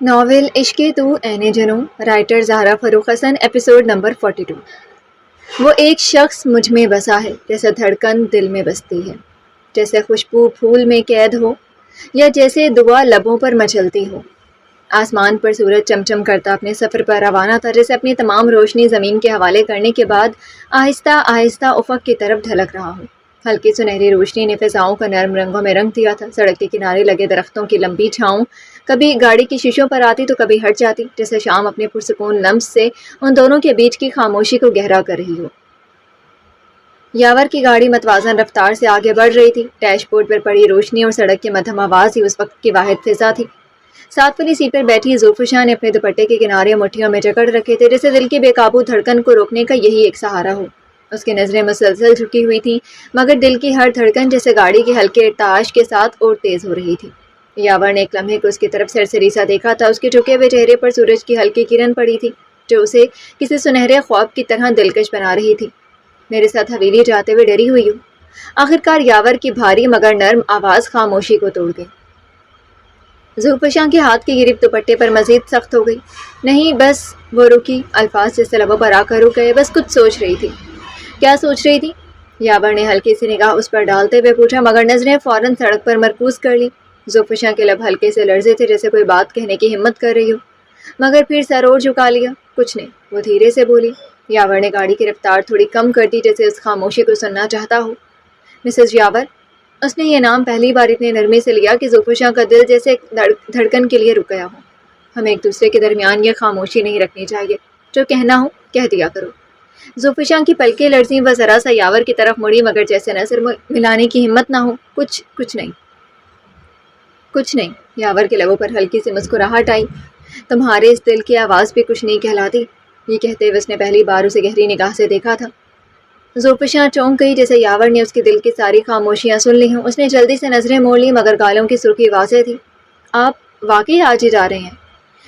Novel عشق تو N جنوں، رائٹر زہرا فروخ حسن، ایپیسوڈ نمبر 42۔ وہ ایک شخص مجھ میں بسا ہے، جیسے دھڑکن دل میں بستی ہے، جیسے خوشبو پھول میں قید ہو، یا جیسے دعا لبوں پر مچلتی ہو۔ آسمان پر سورج چمچم کرتا اپنے سفر پر روانہ تھا، جیسے اپنی تمام روشنی زمین کے حوالے کرنے کے بعد آہستہ آہستہ افق کی طرف ڈھلک رہا ہو۔ ہلکی سنہری روشنی نے فضاؤں کو نرم رنگوں میں رنگ دیا تھا۔ سڑک کے کنارے لگے درختوں کی لمبی چھاؤں کبھی گاڑی کی شیشوں پر آتی تو کبھی ہٹ جاتی، جیسے شام اپنے پرسکون لمس سے ان دونوں کے بیچ کی خاموشی کو گہرا کر رہی ہو۔ یاور کی گاڑی متوازن رفتار سے آگے بڑھ رہی تھی۔ ڈیش بورڈ پر پڑی روشنی اور سڑک کی مدھم آواز ہی اس وقت کی واحد فضا تھی۔ ساتھ والی سیٹ پر بیٹھی زلفشاں نے اپنے دوپٹے کے کنارے مٹھیوں میں جکڑ رکھے تھے، جیسے دل کی بے قابو دھڑکن کو روکنے کا یہی ایک سہارا ہو۔ اس کی نظریں مسلسل جھکی ہوئی تھیں، مگر دل کی ہر دھڑکن جیسے گاڑی کے ہلکے ارتعاش کے ساتھ اور تیز ہو رہی تھی۔ یاور نے ایک لمحے کو اس کی طرف سرسری سا دیکھا تھا۔ اس کے جھکے ہوئے چہرے پر سورج کی ہلکی کرن پڑی تھی، جو اسے کسی سنہرے خواب کی طرح دلکش بنا رہی تھی۔ میرے ساتھ حویلی جاتے ہوئے ڈری ہوئی ہوں؟ آخرکار یاور کی بھاری مگر نرم آواز خاموشی کو توڑ گئی۔ زلفشاں کے ہاتھ کی گرفت دوپٹے پر مزید سخت ہو گئی۔ نہیں، بس وہ رکی، الفاظ جیسے لبوں پر آ کر رک گئے۔ بس کچھ سوچ رہی تھی۔ کیا سوچ رہی تھی؟ یاور نے ہلکی سی نگاہ اس پر ڈالتے ہوئے پوچھا، مگر نظریں فوراً سڑک پر مرکوز کر لی۔ زلفشاں کے لب ہلکے سے لرزے تھے، جیسے کوئی بات کہنے کی ہمت کر رہی ہو، مگر پھر سر اور جھکا لیا۔ کچھ نہیں، وہ دھیرے سے بولی۔ یاور نے گاڑی کی رفتار تھوڑی کم کر دی، جیسے اس خاموشی کو سننا چاہتا ہو۔ مسز یاور۔ اس نے یہ نام پہلی بار اتنی نرمی سے لیا کہ زلفشاں کا دل جیسے ایک دھڑکن کے لیے رک گیا ہو۔ ہمیں ایک دوسرے کے درمیان یہ خاموشی نہیں رکھنی چاہیے، جو کہنا ہو کہہ دیا کرو۔ زلفشاں کی پلکیں لرزیں، وہ ذرا سا یاور کی طرف مڑی، مگر جیسے نظر ملانے کی ہمت نہ ہو۔ کچھ نہیں، کچھ نہیں۔ یاور کے لبوں پر ہلکی سی مسکراہٹ آئی۔ تمہارے اس دل کی آواز بھی کچھ نہیں کہلاتی۔ یہ کہتے ہوئے اس نے پہلی بار اسے گہری نگاہ سے دیکھا تھا۔ زلفشاں چونک گئی، جیسے یاور نے اس کے دل کی ساری خاموشیاں سن لی ہوں۔ اس نے جلدی سے نظریں موڑ لی، مگر گالوں کی سرخی واضح تھی۔ آپ واقعی آج ہی جا رہے ہیں؟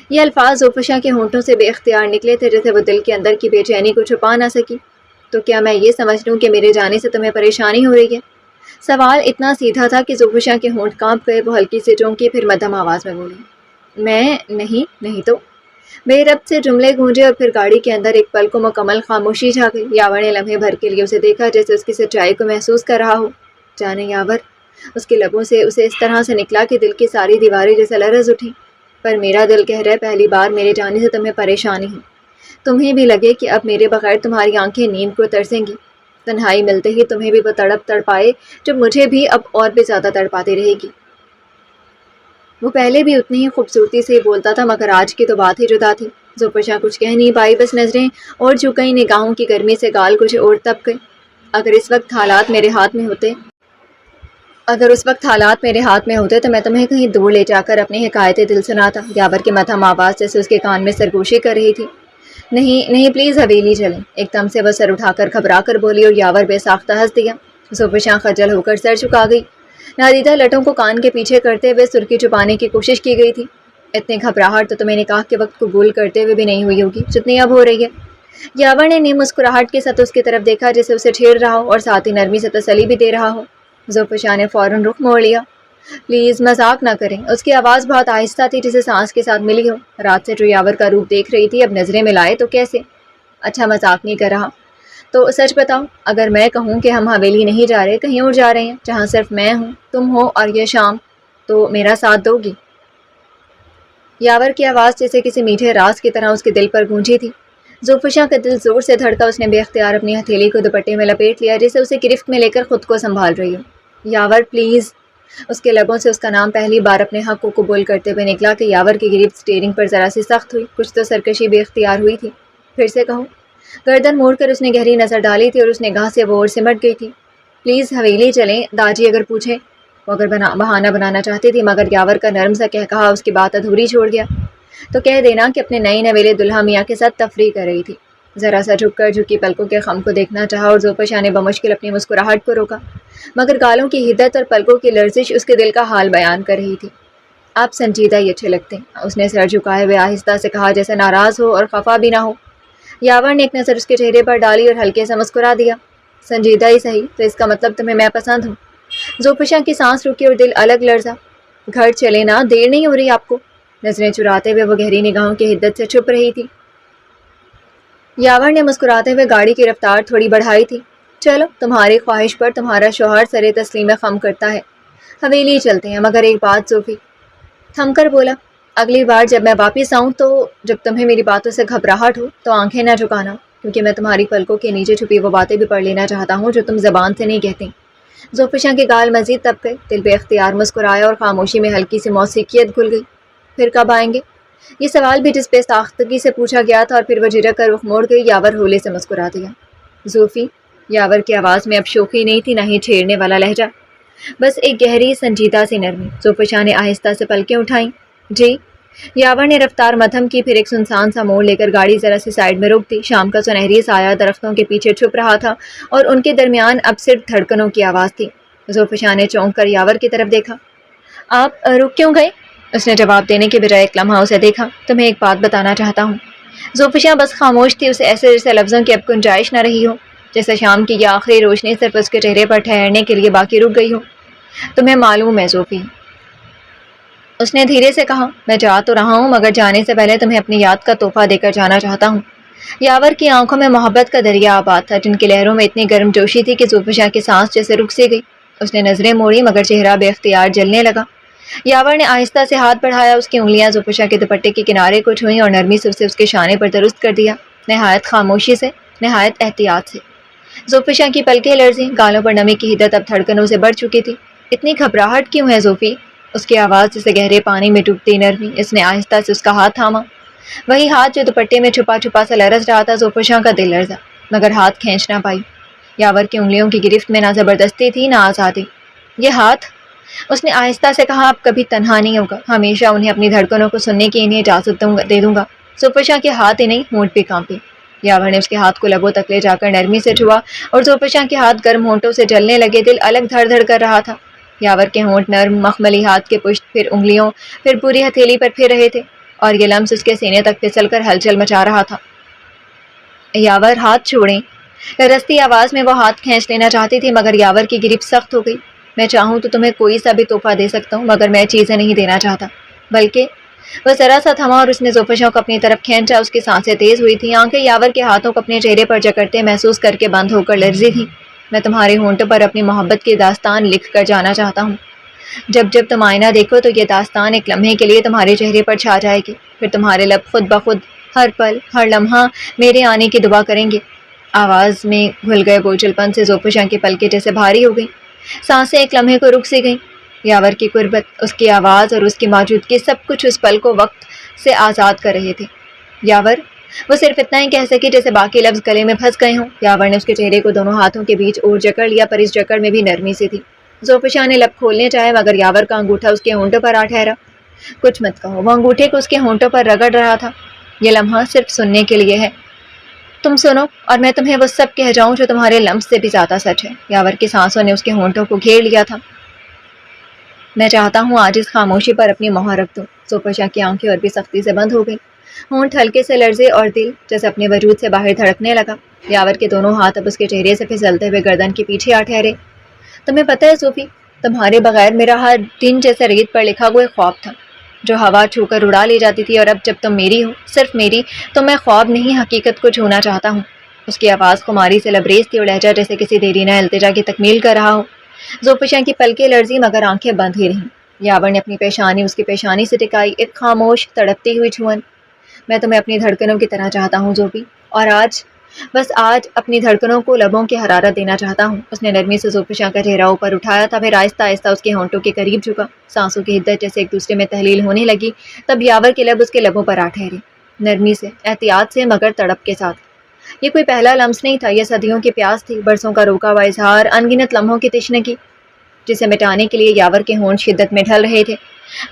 یہ الفاظ زلفشاں کے ہونٹوں سے بے اختیار نکلے تھے، جیسے وہ دل کے اندر کی بے چینی کو چھپا نہ سکی۔ تو کیا میں یہ سمجھ لوں کہ میرے جانے سے تمہیں پریشانی ہو رہی ہے؟ سوال اتنا سیدھا تھا کہ زلفشاں کے ہونٹ کانپ گئے۔ وہ ہلکی سے چونکی، پھر مدھم آواز میں بولی، میں نہیں تو۔ بے ربط سے جملے گونجے اور پھر گاڑی کے اندر ایک پل کو مکمل خاموشی چھا گئی۔ یاور نے لمحے بھر کے لیے اسے دیکھا، جیسے اس کی سچائی کو محسوس کر رہا ہو۔ جانے یاور، اس کے لبوں سے اسے اس طرح سے نکلا کہ دل کی ساری دیواریں جیسے لرز اٹھیں۔ پر میرا دل کہہ رہا ہے، پہلی بار میرے جانے سے تمہیں پریشانی ہو، تمہیں بھی لگے کہ اب میرے بغیر تمہاری آنکھیں نیند کو ترسیں گی، تنہائی ملتے ہی تمہیں بھی وہ تڑپائے جو مجھے بھی اب اور بھی زیادہ تڑپاتی رہے گی۔ وہ پہلے بھی اتنی ہی خوبصورتی سے بولتا تھا، مگر آج کی تو بات ہی جدا تھی۔ زلفشاں کچھ کہہ نہیں پائی، بس نظریں اور جھک گئیں۔ نگاہوں کی گرمی سے گال کچھ اور تپ گئے۔ اگر اس وقت حالات میرے ہاتھ میں ہوتے تو میں تمہیں کہیں دور لے جا کر اپنی حکایت دل سناتا۔ یاور کی مدھم آواز جیسے اس کے کان میں سرگوشی کر رہی تھی۔ نہیں پلیز، حویلی چلیں۔ ایک دم سے وہ سر اٹھا کر گھبرا کر بولی، اور یاور بے ساختہ ہنس دیا۔ زلفشاں خجل ہو کر سر جھکا گئی۔ نادیدہ لٹوں کو کان کے پیچھے کرتے ہوئے سرخی چھپانے کی کوشش کی گئی تھی۔ اتنی گھبراہٹ تو تمہیں نکاح کے وقت قبول کرتے ہوئے بھی نہیں ہوئی ہوگی جتنی اب ہو رہی ہے۔ یاور نے نیم مسکراہٹ کے ساتھ اس کی طرف دیکھا، جیسے اسے چھیڑ رہا ہو اور ساتھ ہی نرمی سے تسلی بھی دے رہا ہو۔ زلفشاں نے فوراً رخ موڑ لیا۔ پلیز مذاق نہ کریں۔ اس کی آواز بہت آہستہ تھی، جسے سانس کے ساتھ ملی ہو۔ رات سے جو یاور کا روپ دیکھ رہی تھی، اب نظریں ملائے تو کیسے؟ اچھا، مذاق نہیں کر رہا تو سچ بتاؤ، اگر میں کہوں کہ ہم حویلی نہیں جا رہے، کہیں اور جا رہے ہیں جہاں صرف میں ہوں، تم ہو اور یہ شام، تو میرا ساتھ دو گی؟ یاور کی آواز جیسے کسی میٹھے راز کی طرح اس کے دل پر گونجی تھی۔ زلفشاں کا دل زور سے دھڑکا۔ اس نے بے اختیار اپنی ہتھیلی کو دوپٹے میں لپیٹ لیا، جیسے اسے گرفت میں لے کر خود کو سنبھال رہی ہو۔ یاور پلیز۔ اس کے لبوں سے اس کا نام پہلی بار اپنے حق کو قبول کرتے ہوئے نکلا کہ یاور کی گرفت اسٹیئرنگ پر ذرا سی سخت ہوئی۔ کچھ تو سرکشی بے اختیار ہوئی تھی۔ پھر سے کہو۔ گردن موڑ کر اس نے گہری نظر ڈالی تھی، اور اس نگاہ سے وہ اور سمٹ گئی تھی۔ پلیز حویلی چلیں، داجی اگر پوچھے۔ وہ اگر بہانہ بنانا چاہتی تھی، مگر یاور کا نرم سا کہا اس کی بات ادھوری چھوڑ گیا۔ تو کہہ دینا کہ اپنے نئے نویلے دلہا میاں کے ساتھ تفریح کر رہی تھی۔ ذرا سا جھک کر جھکی پلکوں کے خم کو دیکھنا چاہا، اور زلفشاں نے بمشکل اپنی مسکراہٹ کو روکا، مگر گالوں کی حدت اور پلکوں کی لرزش اس کے دل کا حال بیان کر رہی تھی۔ آپ سنجیدہ ہی اچھے لگتے ہیں، اس نے سر جھکائے ہوئے آہستہ سے کہا، جیسے ناراض ہو اور خفا بھی نہ ہو۔ یاور نے ایک نظر اس کے چہرے پر ڈالی اور ہلکے سے مسکرا دیا۔ سنجیدہ ہی صحیح، تو اس کا مطلب تمہیں میں پسند ہوں؟ زلفشاں کی سانس رکی اور دل الگ لرزا۔ گھر چلے نا، دیر نہیں ہو رہی آپ کو؟ نظریں چراتے ہوئے وہ گہری نگاہوں کی حدت سے چھپ رہی تھی۔ یاور نے مسکراتے ہوئے گاڑی کی رفتار تھوڑی بڑھائی تھی۔ چلو، تمہاری خواہش پر تمہارا شوہر سر تسلیم خم کرتا ہے، حویلی چلتے ہیں، مگر ایک بات صوفی تھم کر بولا، اگلی بار جب میں واپس آؤں تو جب تمہیں میری باتوں سے گھبراہٹ ہو تو آنکھیں نہ جھکانا، کیونکہ میں تمہاری پلکوں کے نیچے چھپی وہ باتیں بھی پڑھ لینا چاہتا ہوں جو تم زبان سے نہیں کہتے۔ زوفشاں کے گال مزید تپ گئے، دل بے اختیار مسکرایا اور خاموشی میں ہلکی سی موسیقیت گھل گئی۔ پھر کب آئیں گے؟ یہ سوال بھی جس پہ ساختگی سے پوچھا گیا تھا، اور پھر وہ جھجک کر رخ موڑ گئی۔ یاور ہولے سے مسکرا دیا۔ زوفی، یاور کی آواز میں اب شوخی نہیں تھی، نہ ہی چھیڑنے والا لہجہ، بس ایک گہری سنجیدہ سی نرمی۔ زوفشاں نے آہستہ سے پلکیں اٹھائیں۔ جی؟ یاور نے رفتار مدھم کی، پھر ایک سنسان سا موڑ لے کر گاڑی ذرا سی سائڈ میں روک دی۔ شام کا سنہری سایہ درختوں کے پیچھے چھپ رہا تھا اور ان کے درمیان اب صرف دھڑکنوں کی آواز تھی۔ زوفشاں نے چونک کر یاور کی طرف دیکھا۔ آپ رک کیوں گئے؟ اس نے جواب دینے کے بجائے ایک لمحہ اسے دیکھا۔ تمہیں ایک بات بتانا چاہتا ہوں۔ زوفشاں بس خاموش تھی، اسے ایسے جیسے لفظوں کی اب گنجائش نہ رہی ہو، جیسے شام کی یہ آخری روشنی صرف اس کے چہرے پر ٹھہرنے کے لیے باقی رک گئی ہو۔ تمہیں معلوم ہے زوفی، اس نے دھیرے سے کہا، میں جا تو رہا ہوں، مگر جانے سے پہلے تمہیں اپنی یاد کا تحفہ دے کر جانا چاہتا ہوں۔ یاور کی آنکھوں میں محبت کا دریا آباد تھا، جن کی لہروں میں اتنی گرم جوشی تھی کہ زوفشاں کی سانس جیسے رک سی گئی۔ اس نے نظریں موڑی، مگر چہرہ بے اختیار جلنے لگا۔ یاور نے آہستہ سے ہاتھ بڑھایا، اس کی انگلیاں زوفشاں کے دوپٹے کے کنارے کو چھوئیں اور نرمی سے اسے اس کے شانے پر درست کر دیا، نہایت خاموشی سے، نہایت احتیاط سے۔ زوفشاں کی پلکیں لرزیں، گالوں پر نمی کی حدت اب دھڑکنوں سے بڑھ چکی تھی۔ اتنی گھبراہٹ کیوں ہے زوفی؟ اس کی آواز جسے گہرے پانی میں ڈوبتی نرمی۔ اس نے آہستہ سے اس کا ہاتھ تھاما، وہی ہاتھ جو دوپٹے میں چھپا چھپا سا لرز رہا تھا۔ زوفشاں کا دل لرزا، مگر ہاتھ کھینچ نہ پائی۔ یاور کی انگلیوں کی گرفت میں نہ زبردستی تھی نہ آزادی۔ یہ ہاتھ، اس نے آہستہ سے کہا، اب کبھی تنہا نہیں ہوگا، ہمیشہ انہیں اپنی دھڑکنوں کو سننے کی انہیں اجازت دے دوں گا۔ زوفشاں کے ہاتھ ہی نہیں، ہونٹ بھی کانپے۔ یاور نے اس کے ہاتھ کو لبوں تک لے جا کر نرمی سے چھوا، اور زوفشاں کے ہاتھ گرم ہونٹوں سے جلنے لگے، دل الگ دھڑ دھڑ کر رہا تھا۔ یاور کے ہونٹ نرم مخملی ہاتھ کے پشت، پھر انگلیوں، پھر پوری ہتھیلی پر پھر رہے تھے، اور یہ لمس اس کے سینے تک پھسل کر ہلچل مچا رہا تھا۔ یاور، ہاتھ چھوڑیں۔ رستی آواز میں وہ ہاتھ کھینچ لینا چاہتی تھی، مگر یاور کی گرفت سخت ہو گئی۔ میں چاہوں تو تمہیں کوئی سا بھی تحفہ دے سکتا ہوں، مگر میں چیزیں نہیں دینا چاہتا، بلکہ وہ ذرا سا تھما اور اس نے زوفشاں کو اپنی طرف کھینچا۔ اس کی سانسیں تیز ہوئی تھیں، آنکھیں یاور کے ہاتھوں کو اپنے چہرے پر جکڑتے محسوس کر کے بند ہو کر لرزی تھیں۔ میں تمہارے ہونٹوں پر اپنی محبت کی داستان لکھ کر جانا چاہتا ہوں۔ جب جب تم آئینہ دیکھو تو یہ داستان ایک لمحے کے لیے تمہارے چہرے پر چھا جائے گی، پھر تمہارے لب خود بخود ہر پل، ہر لمحہ میرے آنے کی دعا کریں گے۔ آواز میں گھل گئے بوجھل پن سے زوفشاں کی پلکیں جیسے بھاری ہو گئیں، سانسیں ایک لمحے کو رک سی گئیں۔ یاور کی قربت، اس کی آواز اور اس کی موجودگی، سب کچھ اس پل کو وقت سے آزاد کر رہے تھے۔ یاور، وہ صرف اتنا ہی کہہ سکی جیسے باقی لفظ گلے میں پھنس گئے ہوں۔ یاور نے اس کے چہرے کو دونوں ہاتھوں کے بیچ اور جکڑ لیا، پر اس جکڑ میں بھی نرمی سی تھی۔ زوفشاں نے لب کھولنے چاہے، مگر یاور کا انگوٹھا اس کے ہونٹوں پر آ ٹھہرا۔ کچھ مت کہو، وہ انگوٹھے کو اس کے ہونٹوں پر رگڑ رہا تھا۔ یہ لمحہ صرف سننے کے لیے ہے، تم سنو، اور میں تمہیں وہ سب کہہ جاؤں جو تمہارے لمس سے بھی زیادہ سچ ہے۔ یاور کی سانسوں نے اس کے ہونٹوں کو گھیر لیا تھا۔ میں چاہتا ہوں آج اس خاموشی پر اپنی مہر رکھ دو۔ زوفشاں کی آنکھیں اور بھی سختی سے بند ہو گئیں، ہونٹ ہلکے سے لرزے اور دل جیسے اپنے وجود سے باہر دھڑکنے لگا۔ یاور کے دونوں ہاتھ اب اس کے چہرے سے پھسلتے ہوئے گردن کے پیچھے آ ٹھہرے۔ تمہیں پتہ ہے زوفی، تمہارے بغیر میرا ہر دن جیسے ریت پر لکھا ہوا ایک خواب تھا جو ہوا چھو کر اڑا لی جاتی تھی، اور اب جب تم میری ہو، صرف میری، تو میں خواب نہیں حقیقت کو چھونا چاہتا ہوں۔ اس کی آواز خماری سے لبریز تھی اور لہجہ جیسے کسی دیرینہ التجا کی تکمیل کر رہا ہو۔ زوفشاں کی پلکیں لرزی، مگر آنکھیں بند ہی رہیں۔ یاور نے اپنی پیشانی اس کی پیشانی سے ٹکائی، ایک خاموش تڑپتی ہوئی چھوئن۔ میں تمہیں اپنی دھڑکنوں کی طرح چاہتا ہوں زوفی، اور آج، بس آج، اپنی دھڑکنوں کو لبوں کی حرارت دینا چاہتا ہوں۔ اس نے نرمی سے زوفشاں کا چہرہ اوپر اٹھایا تھا، پھر آہستہ آہستہ اس کے ہونٹوں کے قریب جھکا۔ سانسوں کی حدت جیسے ایک دوسرے میں تحلیل ہونے لگی، تب یاور کے لب اس کے لبوں پر آ ٹھہرے، نرمی سے، احتیاط سے، مگر تڑپ کے ساتھ۔ یہ کوئی پہلا لمس نہیں تھا، یہ صدیوں کی پیاس تھی، برسوں کا روکا ہوا اظہار، ان گنت لمحوں کی تشنگی، جسے مٹانے کے لیے یاور کے ہونٹ شدت میں ڈھل رہے تھے۔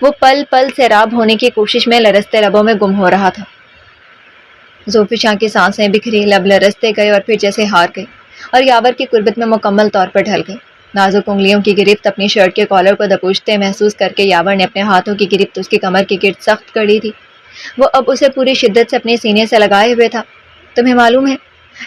وہ پل پل سیراب ہونے کی کوشش میں لرزتے لبوں میں گم ہو رہا تھا۔ زوفشاں کی سانسیں بکھری، لب لرزتے گئے اور پھر جیسے ہار گئے، اور یاور کی قربت میں مکمل طور پر ڈھل گئے۔ نازک انگلیوں کی گرفت اپنی شرٹ کے کالر کو دبوچتے محسوس کر کے یاور نے اپنے ہاتھوں کی گرفت اس کی کمر کی گرد سخت کر لی تھی۔ وہ اب اسے پوری شدت سے اپنے سینے سے لگائے ہوئے تھا۔ تمہیں معلوم ہے،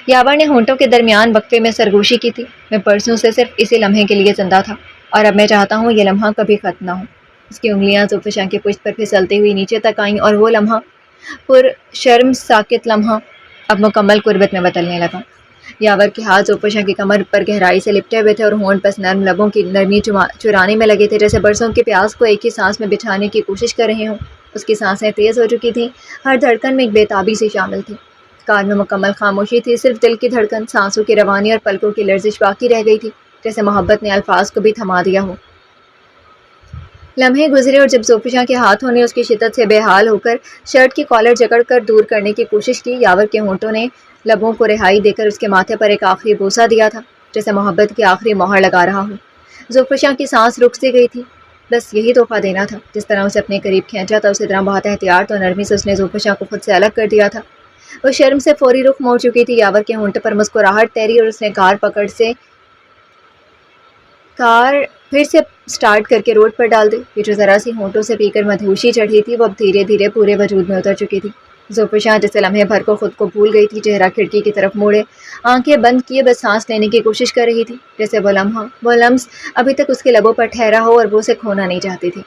یاور نے ہونٹوں کے درمیان وقفے میں سرگوشی کی تھی، میں پرسوں سے صرف اسی لمحے کے لیے زندہ تھا، اور اب میں چاہتا ہوں یہ لمحہ کبھی ختم نہ ہو۔ اس کی انگلیاں زوفشاں کی پشت پر پھسلتے ہوئی نیچے تک آئیں اور وہ لمحہ پر شرم ساکت لمحہ اب مکمل قربت میں بدلنے لگا۔ یاور کے ہاتھ زوفشاں کی کمر پر گہرائی سے لپٹے ہوئے تھے اور ہونٹ بس نرم لبوں کی نرمی چرانے میں لگے تھے، جیسے برسوں کے پیاس کو ایک ہی سانس میں بچھانے کی کوشش کر رہے ہوں۔ اس کی سانسیں تیز ہو چکی تھیں، ہر دھڑکن میں ایک بے تابی سی شامل تھی۔ کار میں مکمل خاموشی تھی، صرف دل کی دھڑکن، سانسوں کی روانی اور پلکوں کی لرزش باقی رہ گئی تھی، جیسے محبت نے الفاظ کو بھی تھما دیا ہو۔ لمحے گزرے اور جب زوفشاں کے ہاتھوں نے اس کی شدت سے بے حال ہو کر شرٹ کی کالر جکڑ کر دور کرنے کی کوشش کی، یاور کے ہونٹوں نے لبوں کو رہائی دے کر اس کے ماتھے پر ایک آخری بوسہ دیا تھا، جیسے محبت کی آخری مہر لگا رہا ہو۔ زوفشاں کی سانس رک سی گئی تھی۔ بس یہی تحفہ دینا تھا، جس طرح اسے اپنے قریب کھینچا تھا اسی طرح بہت احتیاط اور نرمی سے اس نے زوفشاں کو خود سے الگ کر دیا تھا۔ وہ شرم سے فوری رخ موڑ چکی تھی، یاور کے ہونٹ پر مسکراہٹ تیری اور اس نے کار پھر سے سٹارٹ کر کے روڈ پر ڈال دی۔ یہ جو ذرا سی ہونٹوں سے پی کر مدہوشی چڑھی تھی، وہ اب دھیرے دھیرے پورے وجود میں اتر چکی تھی۔ زوفشاں جیسے لمحے بھر کو خود کو بھول گئی تھی، چہرہ کھڑکی کی طرف موڑے، آنکھیں بند کیے بس سانس لینے کی کوشش کر رہی تھی، جیسے وہ لمحہ، وہ لمس ابھی تک اس کے لبوں پر ٹھہرا ہو اور وہ اسے کھونا نہیں چاہتی تھی۔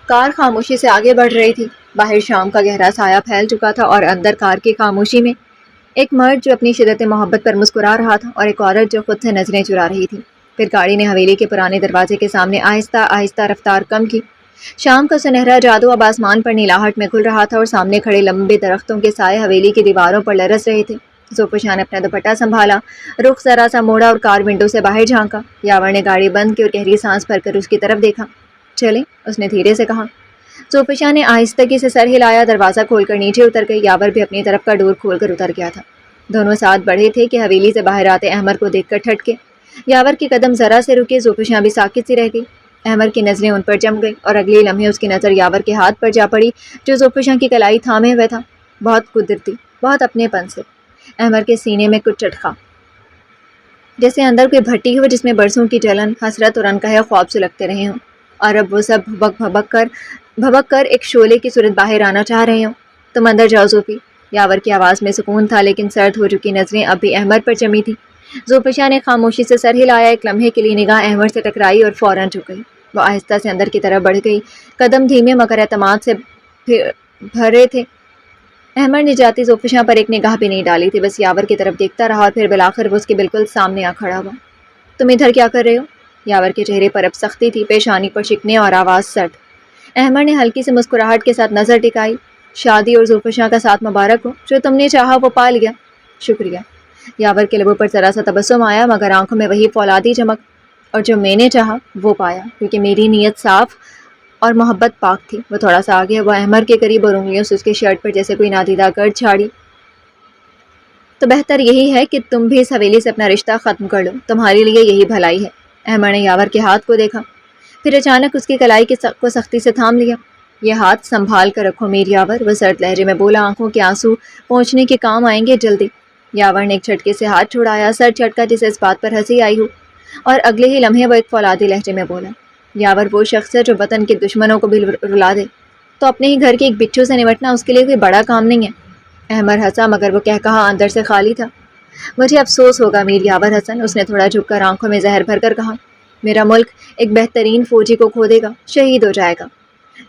کار خاموشی سے آگے بڑھ رہی تھی، باہر شام کا گہرا سایہ پھیل چکا تھا اور اندر کار کی خاموشی میں ایک مرد جو اپنی شدت محبت پر مسکرا رہا تھا اور ایک عورت جو خود سے نظریں چرا رہی تھی۔ پھر گاڑی نے حویلی کے پرانے دروازے کے سامنے آہستہ آہستہ رفتار کم کی۔ شام کا سنہرا جادو اب آسمان پر نیلاہٹ میں کھل رہا تھا اور سامنے کھڑے لمبے درختوں کے سائے حویلی کی دیواروں پر لرز رہے تھے۔ زوفشاں نے اپنا دوپٹہ سنبھالا، رخ ذرا سا موڑا اور کار ونڈو سے باہر جھانکا۔ یاور نے گاڑی بند کی اور گہری سانس بھر کر اس کی طرف دیکھا۔ چلیں، اس نے دھیرے سے کہا۔ زوفشاں نے آہستگی سے سر ہلایا، دروازہ کھول کر نیچے اتر گئی۔ یاور بھی اپنی طرف کا ڈور کھول کر اتر گیا تھا۔ دونوں ساتھ بڑھے تھے کہ حویلی سے باہر آتے احمر کو دیکھ کر ٹھٹکے۔ یاور کے قدم ذرا سے رکے، زوفشاں بھی ساکت سی رہ گئی۔ احمر کی نظریں ان پر جم گئی اور اگلے لمحے اس کی نظر یاور کے ہاتھ پر جا پڑی جو زوفشاں کی کلائی تھامے ہوئے تھا، بہت قدرتی، بہت اپنے پن سے۔ احمر کے سینے میں کچھ چٹخا، جیسے اندر کوئی بھٹی ہو جس میں برسوں کی جلن، حسرت اور انکہے خواب سلگتے رہے ہوں، اور اب وہ سب بھبک کر ایک شعلے کی صورت باہر آنا چاہ رہے ہوں۔ تم اندر جاؤ زوفی۔ یاور کی آواز میں سکون تھا، لیکن سرد ہو چکی نظریں اب بھی احمر پر جمی تھی۔ زوفشاں نے خاموشی سے سر ہلایا، ایک لمحے کے لیے نگاہ احمر سے ٹکرائی اور فوراً جھک گئی۔ وہ آہستہ سے اندر کی طرف بڑھ گئی، قدم دھیمے مگر اعتماد سے بھرے تھے۔ احمر نے جاتی زوفشاں پر ایک نگاہ بھی نہیں ڈالی تھی، بس یاور کی طرف دیکھتا رہا اور پھر بالآخر وہ اس کے بالکل سامنے آ کھڑا ہوا۔ تم ادھر کیا کر رہے ہو؟ یاور کے چہرے پر اب سختی تھی، پیشانی پر شکنے اور آواز سرد۔ احمر نے ہلکی سی مسکراہٹ کے ساتھ نظر ٹکائی۔ شادی اور زوفشاں کا ساتھ مبارک ہو، جو تم نے چاہا وہ پا لیا۔ شکریہ۔ یاور کے لبوں پر ذرا سا تبسم آیا، مگر آنکھوں میں وہی فولادی چمک، اور جو میں نے چاہا وہ پایا، کیونکہ میری نیت صاف اور محبت پاک تھی۔ وہ تھوڑا سا آگے ہوا احمر کے قریب اور انگلیوں سے اس کے شرٹ پر جیسے کوئی نادیدہ گرد جھاڑی۔ تو بہتر یہی ہے کہ تم بھی اس حویلی سے اپنا رشتہ ختم کر لو، تمہارے لیے یہی بھلائی ہے۔ احمر نے یاور کے ہاتھ کو دیکھا، پھر اچانک اس کی کلائی کو سختی سے تھام لیا۔ یہ ہاتھ سنبھال کر رکھو میر یاور، وہ سرد لہجے میں بولا، آنکھوں کے آنسو پہنچنے کے کام آئیں گے جلدی۔ یاور نے ایک جھٹکے سے ہاتھ چھڑایا، سر جھٹکا جسے اس بات پر ہنسی آئی ہو، اور اگلے ہی لمحے وہ ایک فولادی لہجے میں بولا، یاور وہ شخص ہے جو وطن کے دشمنوں کو بھی رلا دے، تو اپنے ہی گھر کے ایک بچھو سے نمٹنا اس کے لیے کوئی بڑا کام نہیں ہے۔ احمر ہنسا، مگر وہ کہا اندر سے خالی تھا۔ مجھے افسوس ہوگا میر یاور حسن، اس نے تھوڑا جھک کر آنکھوں میں زہر بھر کر کہا، میرا ملک ایک بہترین فوجی کو کھو دے گا، شہید ہو جائے گا۔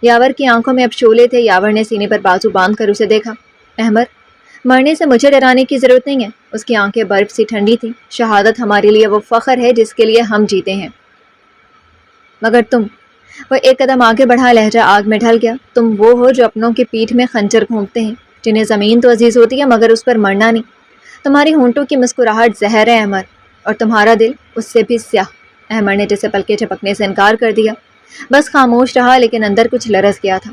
یاور کی آنکھوں میں اب شعلے تھے۔ یاور نے سینے پر بازو باندھ کر اسے دیکھا۔ احمر، مرنے سے مجھے ڈرانے کی ضرورت نہیں ہے۔ اس کی آنکھیں برف سی ٹھنڈی تھیں۔ شہادت ہمارے لیے وہ فخر ہے جس کے لیے ہم جیتے ہیں، مگر تم، وہ ایک قدم آگے بڑھا، لہجہ آگ میں ڈھل گیا، تم وہ ہو جو اپنوں کی پیٹھ میں خنجر گھونپتے ہیں، جنہیں زمین تو عزیز ہوتی ہے مگر اس پر مرنا نہیں۔ تمہاری ہونٹوں کی مسکراہٹ زہر ہے احمر، اور تمہارا دل اس سے بھی سیاہ۔ احمر نے جیسے پلکیں جھپکنے سے انکار کر دیا، بس خاموش رہا، لیکن اندر کچھ لرز گیا تھا۔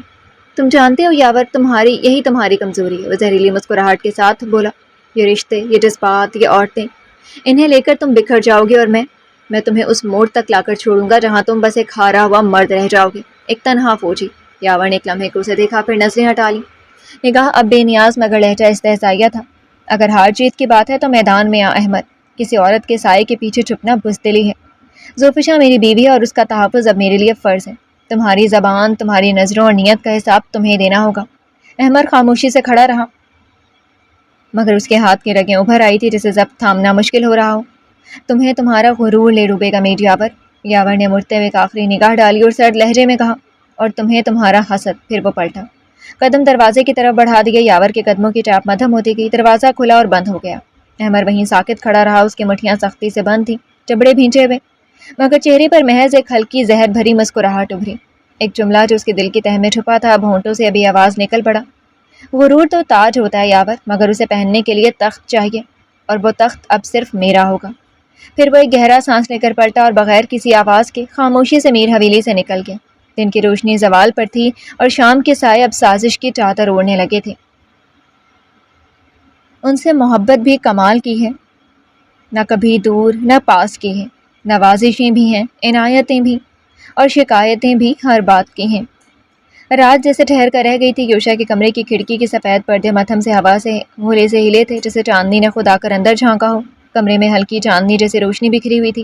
تم جانتے ہو یاور، یہی تمہاری کمزوری ہے، وہ زہریلی مسکراہٹ کے ساتھ بولا، یہ رشتے، یہ جذبات، یہ عورتیں، انہیں لے کر تم بکھر جاؤ گے، اور میں تمہیں اس موڑ تک لا کر چھوڑوں گا جہاں تم بس ایک ہارا ہوا مرد رہ جاؤ گے، ایک تنہا فوجی۔ یاور نے ایک لمحے کو اسے دیکھا، پھر نظریں ہٹا لی، نگاہ اب بے نیاز مگر لہجہ استہزائیہ تھا۔ اگر ہار جیت کی بات ہے تو میدان میں آ احمد، کسی عورت کے سائے کے پیچھے چھپنا بزدلی ہے۔ زوفشاں میری بیوی ہے اور اس کا تحفظ اب میرے لیے فرض ہے۔ تمہاری زبان، تمہاری نظروں اور نیت کا حساب تمہیں دینا ہوگا۔ احمر خاموشی سے کھڑا رہا، مگر اس کے ہاتھ کی رگیں ابھر آئی تھی جسے ضبط تھامنا مشکل ہو رہا ہو۔ تمہیں تمہارا غرور لے ڈوبے گا میر یاور، یاور نے مڑتے ہوئے ایک آخری نگاہ ڈالی اور سرد لہجے میں کہا، اور تمہیں تمہارا حسد۔ پھر وہ پلٹا، قدم دروازے کی طرف بڑھا دیے۔ یاور کے قدموں کی ٹاپ مدھم ہوتی گئی، دروازہ کھلا اور بند ہو گیا۔ احمر وہیں ساکت کھڑا رہا، اس کی مٹھیاں سختی سے بند تھیں، جبڑے بھینچے ہوئے، مگر چہرے پر محض ایک ہلکی زہر بھری مسکراہٹ ابھری۔ ایک جملہ جو اس کے دل کی تہ میں چھپا تھا، اب ہونٹوں سے ابھی آواز نکل پڑا۔ غرور تو تاج ہوتا ہے یاور، مگر اسے پہننے کے لیے تخت چاہیے، اور وہ تخت اب صرف میرا ہوگا۔ پھر وہ ایک گہرا سانس لے کر پلٹا اور بغیر کسی آواز کے خاموشی سے میر حویلی سے نکل گیا۔ دن کی روشنی زوال پر تھی اور شام کے سائے اب سازش کی چادر اوڑھنے لگے تھے۔ ان سے محبت بھی کمال کی ہے، نہ کبھی دور نہ پاس کی ہے، نوازشیں بھی ہیں، عنایتیں بھی، اور شکایتیں بھی ہر بات کی ہیں۔ رات جیسے ٹھہر کر رہ گئی تھی۔ یوشا کے کمرے کی کھڑکی کے سفید پردے متھم سے ہوا سے بھولے سے ہلے تھے، جیسے چاندنی نے خود آ کر اندر جھانکا ہو۔ کمرے میں ہلکی چاندنی جیسی روشنی بکھری ہوئی تھی،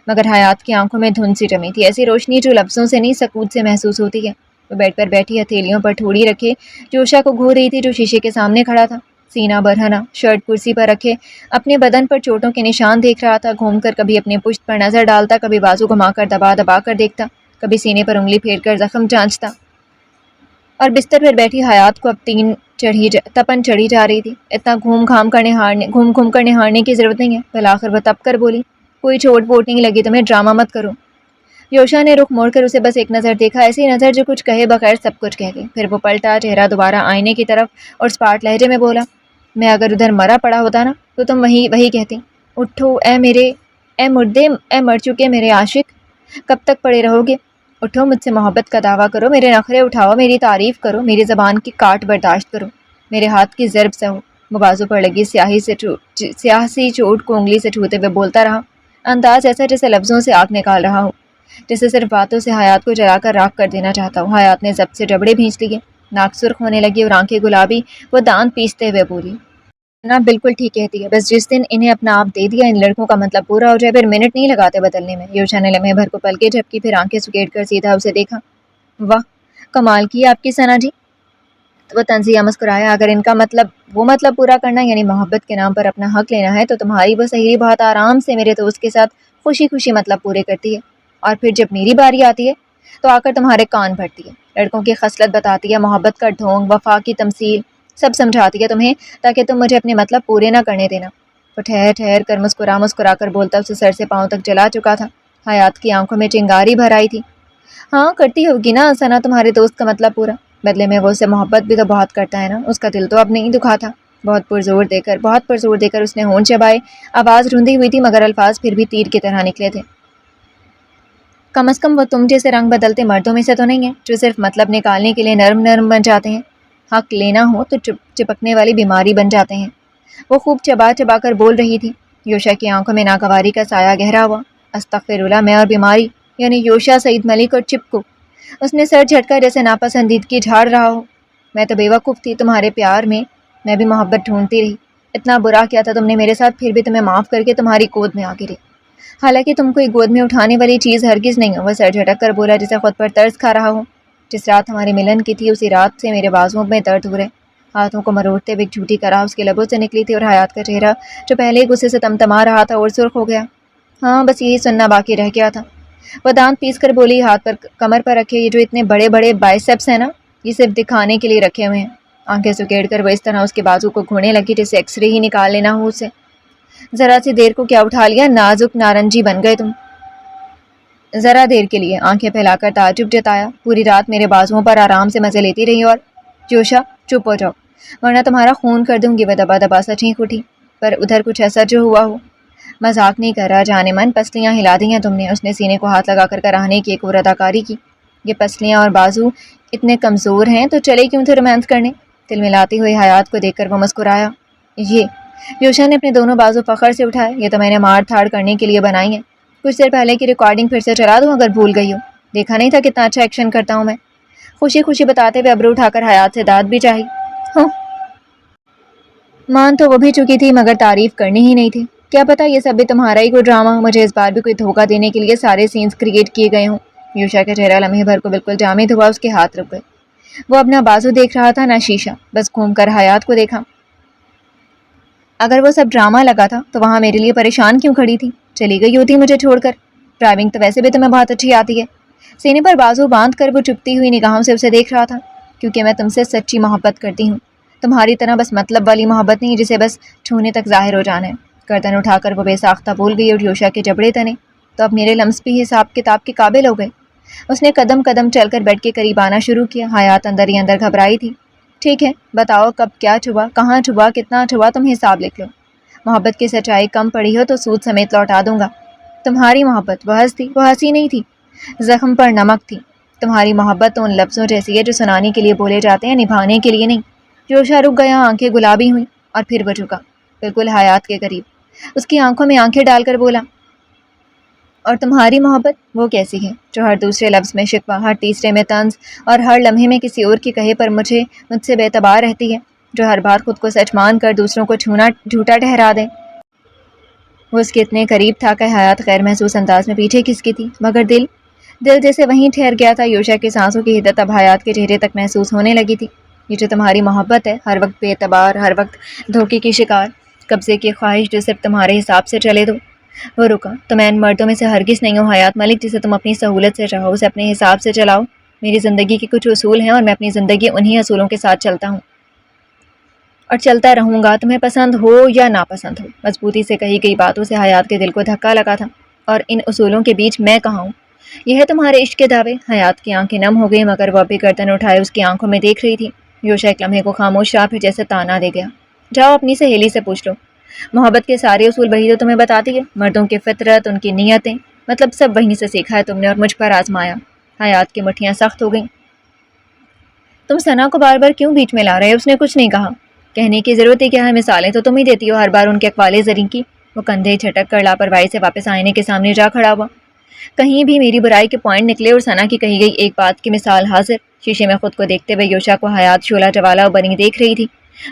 مگر حیات کی آنکھوں میں دھند سی جمی تھی، ایسی روشنی جو لفظوں سے نہیں سکوت سے محسوس ہوتی ہے۔ وہ بیڈ پر بیٹھی ہتھیلیوں پر ٹھوڑی رکھے یوشا کو گھور رہی تھی، جو شیشے کے سامنے کھڑا تھا، سینہ برہنہ، شرٹ کرسی پر رکھے اپنے بدن پر چوٹوں کے نشان دیکھ رہا تھا۔ گھوم کر کبھی اپنے پشت پر نظر ڈالتا، کبھی بازو گھما کر دبا دبا کر دیکھتا، کبھی سینے پر انگلی پھیر کر زخم جانچتا۔ اور بستر پر بیٹھی حیات کو اب تپن چڑھی جا رہی تھی۔ اتنا گھوم گھوم کر نہارنے کی ضرورت نہیں ہے۔ بالآخر وہ تپ کر بولی، کوئی چوٹ ووٹ نہیں لگی تمہیں، ڈرامہ مت کرو۔ یوشا نے رخ موڑ کر اسے بس ایک نظر دیکھا، ایسی نظر جو کچھ کہے بغیر سب کچھ کہہ گئی۔ پھر وہ پلٹا چہرہ دوبارہ آئینے کی طرف اور اسپاٹ لہجے میں بولا، میں اگر ادھر مرا پڑا ہوتا نا تو تم وہی کہتی، اٹھو اے مردے، اے مر چکے میرے عاشق، کب تک پڑے رہو گے؟ اٹھو، مجھ سے محبت کا دعویٰ کرو، میرے نخرے اٹھاؤ، میری تعریف کرو، میری زبان کی کاٹ برداشت کرو، میرے ہاتھ کی ضرب سہو۔ وہ بازو پر لگی سیاہ سی چوٹ کو انگلی سے چھوتے ہوئے بولتا رہا، انداز ایسا جیسے لفظوں سے آگ نکال رہا ہو، جیسے صرف باتوں سے حیات کو جلا کر راکھ کر دینا چاہتا ہو۔ حیات نے ضبط سے جبڑے بھینچ لیے، ناک سرخ ہونے لگی اور آنکھیں گلابی۔ وہ دانت پیستے ہوئے بولی، نا بالکل ٹھیک کہتی ہے، بس جس دن انہیں اپنا آپ دے دیا، ان لڑکوں کا مطلب پورا ہو جائے، پھر منٹ نہیں لگاتے بدلنے میں۔ یوشا نے لمحے بھر کو پلکیں جھپکی، پھر آنکھیں سکیڑ کر سیدھا اسے دیکھا۔ واہ، کمال کی آپ کی ثنا جی۔ وہ طنزیہ مسکرایا، اگر ان کا مطلب پورا کرنا یعنی محبت کے نام پر اپنا حق لینا ہے تو تمہاری وہ سہیلی بہت آرام سے میرے دوست کے ساتھ خوشی خوشی مطلب پورے کرتی ہے، اور پھر جب میری باری آتی ہے تو آ کر تمہارے کان بھرتی ہے، لڑکوں کی خصلت بتاتی ہے، محبت کا ڈھونگ، وفا کی تمثیل، سب سمجھاتی ہے تمہیں تاکہ تم مجھے اپنے مطلب پورے نہ کرنے دینا۔ وہ ٹھہر کر مسکرا کر بولتا اسے سر سے پاؤں تک جلا چکا تھا۔ حیات کی آنکھوں میں چنگاری بھر آئی تھی۔ ہاں کرتی ہوگی نا ثنا تمہارے دوست کا مطلب پورا، بدلے میں وہ اسے محبت بھی تو بہت کرتا ہے نا۔ اس کا دل تو اب نہیں دکھا تھا۔ بہت پرزور دے کر اس نے ہونٹ چبائے، آواز روندی ہوئی تھی مگر الفاظ پھر بھی تیر کی طرح نکلے تھے۔ کم از کم وہ تم جیسے رنگ بدلتے مردوں میں سے تو نہیں ہے جو صرف مطلب نکالنے کے لیے نرم بن جاتے ہیں، حق لینا ہو تو چپکنے والی بیماری بن جاتے ہیں۔ وہ خوب چبا کر بول رہی تھی۔ یوشا کی آنکھوں میں ناگواری کا سایہ گہرا ہوا۔ استغفراللہ، میں اور بیماری یعنی یوشا، سعید ملک اور چپکو۔ اس نے سر جھٹکا جیسے ناپسندیدگی جھاڑ رہا ہو۔ میں تو بیوقوف تھی، تمہارے پیار میں میں بھی محبت ڈھونڈتی رہی، اتنا برا کیا تھا تم نے میرے ساتھ، پھر بھی تمہیں معاف کر کے تمہاری گود میں آ گری، حالانکہ تم کوئی گود میں اٹھانے والی چیز ہرگز نہیں ہو۔ وہ سر جھٹک کر بولا جیسے خود پر ترس کھا رہا ہو۔ جس رات ہمارے ملن کی تھی اسی رات سے میرے بازوؤں میں درد ہو رہے، ہاتھوں کو مروڑتے ہوئے ایک جھوٹی کرا اس کے لبوں سے نکلی تھی، اور حیات کا چہرہ جو پہلے ہی غصے سے تمتما رہا تھا اور سرخ ہو گیا۔ ہاں بس یہی سننا باقی رہ گیا تھا۔ وہ دانت پیس کر بولی، ہاتھ پر کمر پر رکھے یہ جو اتنے بڑے بڑے بائسیپس ہیں نا، یہ صرف دکھانے کے لیے رکھے ہوئے ہیں۔ آنکھیں سکیڑ کر وہ اس طرح اس کے بازو کو گھونے لگی جیسے ایکس رے ہی نکال لینا ہو اسے۔ ذرا سی دیر کو کیا اٹھا لیا، نازک نارنجی بن گئے تم۔ ذرا دیر کے لیے، آنکھیں پھیلا کر تعجب جتایا، پوری رات میرے بازوؤں پر آرام سے مزے لیتی رہی، اور جوشا چپ ہو جاؤ ورنہ تمہارا خون کر دوں گی۔ وہ دبا دبا سا چینخ اٹھی، پر ادھر کچھ ایسا جو ہوا ہو۔ مذاق نہیں کر رہا جانے من، پسلیاں ہلا دی ہیں تم نے۔ اس نے سینے کو ہاتھ لگا کر کراہنے کی ایک اور اداکاری کی۔ یہ پسلیاں اور بازو اتنے کمزور ہیں تو چلے کیوں تھے رومانس کرنے؟ دل ملاتی ہوئی حیات کو دیکھ کر وہ مسکرایا۔ یہ یوشا نے اپنے دونوں بازو فخر سے اٹھائے، یہ تو میں نے مار تھاڑ کرنے کے لیے بنائی ہیں۔ کچھ دیر پہلے کی ریکارڈنگ پھر سے چلا دوں اگر بھول گئی ہو؟ دیکھا نہیں تھا کتنا اچھا ایکشن کرتا ہوں میں؟ خوشی خوشی بتاتے ہوئے ابرو اٹھا کر حیات سے داد بھی چاہی۔ ہاں مان تو وہ بھی چکی تھی مگر تعریف کرنی ہی نہیں تھی۔ کیا پتا یہ سب بھی تمہارا ہی کوئی ڈرامہ، مجھے اس بار بھی کوئی دھوکہ دینے کے لیے سارے سینز کریٹ کیے گئے ہوں۔ یوشا کا چہرہ لمحے بھر کو بالکل جامد ہوا، اس کے ہاتھ رک گئے۔ وہ اپنا بازو دیکھ رہا تھا نہ شیشہ، بس گھوم کر حیات کو دیکھا۔ اگر وہ سب ڈرامہ لگا تھا تو وہاں میرے لیے پریشان کیوں کھڑی تھی؟ چلی گئی ہوتی مجھے چھوڑ کر؟ ڈرائیونگ تو ویسے بھی تمہیں بہت اچھی آتی ہے۔ سینے پر بازو باندھ کر وہ چپتی ہوئی نگاہوں سے اسے دیکھ رہا تھا۔ کیونکہ میں تم سے سچی محبت کرتی ہوں، تمہاری طرح بس مطلب والی محبت نہیں جسے بس چھونے تک ظاہر ہو جانا ہے۔ گردن اٹھا کر وہ بے ساختہ بول گئی اور یوشا کے جبڑے تنے تو اب میرے لمس بھی حساب کتاب کے قابل ہو گئے۔ اس نے قدم قدم چل کر بیڈ کے قریب آنا شروع کیا۔ حیات اندر ہی اندر گھبرائی تھی۔ ٹھیک ہے، بتاؤ کب کیا چھوا، کہاں چھوا، کتنا چھوا، تم حساب لکھ لو۔ محبت کی سچائی کم پڑی ہو تو سود سمیت لوٹا دوں گا۔ تمہاری محبت بحث تھی، وہ ہنسی نہیں تھی، زخم پر نمک تھی۔ تمہاری محبت تو ان لفظوں جیسی ہے جو سنانے کے لیے بولے جاتے ہیں، نبھانے کے لیے نہیں۔ یوشا رک گیا، آنکھیں گلابی ہوئیں اور پھر وہ جھکا بالکل حیات کے قریب، اس کی آنکھوں میں آنکھیں ڈال کر بولا، اور تمہاری محبت وہ کیسی ہے جو ہر دوسرے لفظ میں شکوہ، ہر تیسرے میں طنز اور ہر لمحے میں کسی اور کی کہے پر مجھ سے بے اعتبار رہتی ہے، جو ہر بار خود کو سچ مان کر دوسروں کو جھوٹا ٹھہرا دے۔ وہ اس کے اتنے قریب تھا کہ حیات غیر محسوس انداز میں پیچھے کھسکی تھی، مگر دل جیسے وہیں ٹھہر گیا تھا۔ یوشا کی سانسوں کی حدت اب حیات کے چہرے تک محسوس ہونے لگی تھی۔ یہ جو تمہاری محبت ہے، ہر وقت بے اعتبار، ہر وقت دھوکے کی شکار، قبضے کی خواہش جو صرف تمہارے حساب سے چلے دو۔ وہ رکا، تم ان مردوں میں سے ہرگز نہیں ہو حیات ملک جسے تم اپنی سہولت سے چاہو، اسے اپنے حساب سے چلاؤ۔ میری زندگی کے کچھ اصول ہیں اور میں اپنی زندگی انہی اصولوں کے ساتھ چلتا ہوں اور چلتا رہوں گا، تمہیں پسند ہو یا ناپسند ہو۔ مضبوطی سے کہی گئی باتوں سے حیات کے دل کو دھکا لگا تھا۔ اور ان اصولوں کے بیچ میں کہاں ہوں؟ یہ ہے تمہارے عشق کے دعوے۔ حیات کی آنکھیں نم ہو گئی مگر وہ ابھی گردن اٹھائے اس کی آنکھوں میں دیکھ رہی تھی۔ یوشا ایک لمحے کو خاموش رہا، پھر جیسے تانا دے گیا، جاؤ اپنی سہیلی سے پوچھ لو، محبت کے سارے اصول وہی تو تمہیں بتاتی ہے، مردوں کی فطرت، ان کی نیتیں، مطلب سب وہیں سے سیکھا ہے تم نے اور مجھ پر آزمایا۔ حیات کی مٹھیاں سخت ہو گئیں۔ تم ثنا کو بار بار کیوں بیچ میں لا رہے ہو؟ اس نے کچھ نہیں کہا، کہنے کی ضرورت ہی کیا ہے، مثالیں تو تم ہی دیتی ہو ہر بار ان کے اقوال زریں کی۔ وہ کندھے جھٹک کر لاپرواہی سے واپس آئینے کے سامنے جا کھڑا ہوا۔ کہیں بھی میری برائی کے پوائنٹ نکلے اور ثنا کی کہی گئی ایک بات کی مثال حاضر۔ شیشے میں خود کو دیکھتے ہوئے یوشا کو حیات شعلہ جوالا بنی دیکھ رہی تھی،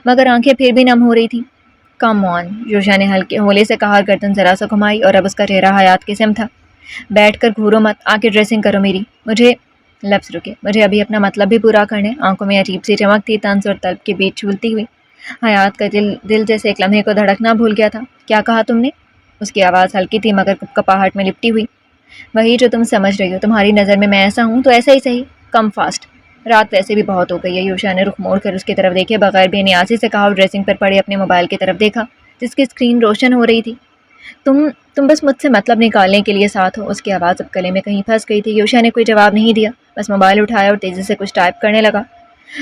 مگر آنکھیں پھر بھی نم ہو رہی تھیں۔ کم آن، یوشا نے ہلکے ہولے سے کہا، گردن ذرا سا گھمائی اور اب اس کا چہرہ حیات کی سمت تھا۔ بیٹھ کر گھورو مت، آ کے ڈریسنگ کرو میری، مجھے لفظ رکے، مجھے ابھی اپنا مطلب بھی پورا کرنے۔ آنکھوں میں عجیب سی چمک تھی، طنز اور طلب کے بیچ جھولتی ہوئی۔ حیات کا دل جیسے ایک لمحے کو دھڑکنا بھول گیا تھا۔ کیا کہا تم نے؟ اس کی آواز ہلکی تھی مگر کپاہٹ میں لپٹی ہوئی۔ وہی جو تم سمجھ رہی ہو، تمہاری نظر میں ایسا ہوں تو ایسا ہی صحیح، کم فاسٹ۔ رات ویسے بھی بہت ہو گئی ہے۔ یوشا نے رخ موڑ کر اس کی طرف دیکھے بغیر بے نیازی سے کہا اور ڈریسنگ پر پڑے اپنے موبائل کی طرف دیکھا جس کی اسکرین روشن ہو رہی تھی۔ تم بس مجھ سے مطلب نکالنے کے لیے ساتھ ہو۔ اس کی آواز اب گلے میں کہیں پھنس گئی تھی۔ یوشا نے کوئی جواب نہیں دیا، بس موبائل اٹھایا اور تیزی سے کچھ ٹائپ کرنے لگا۔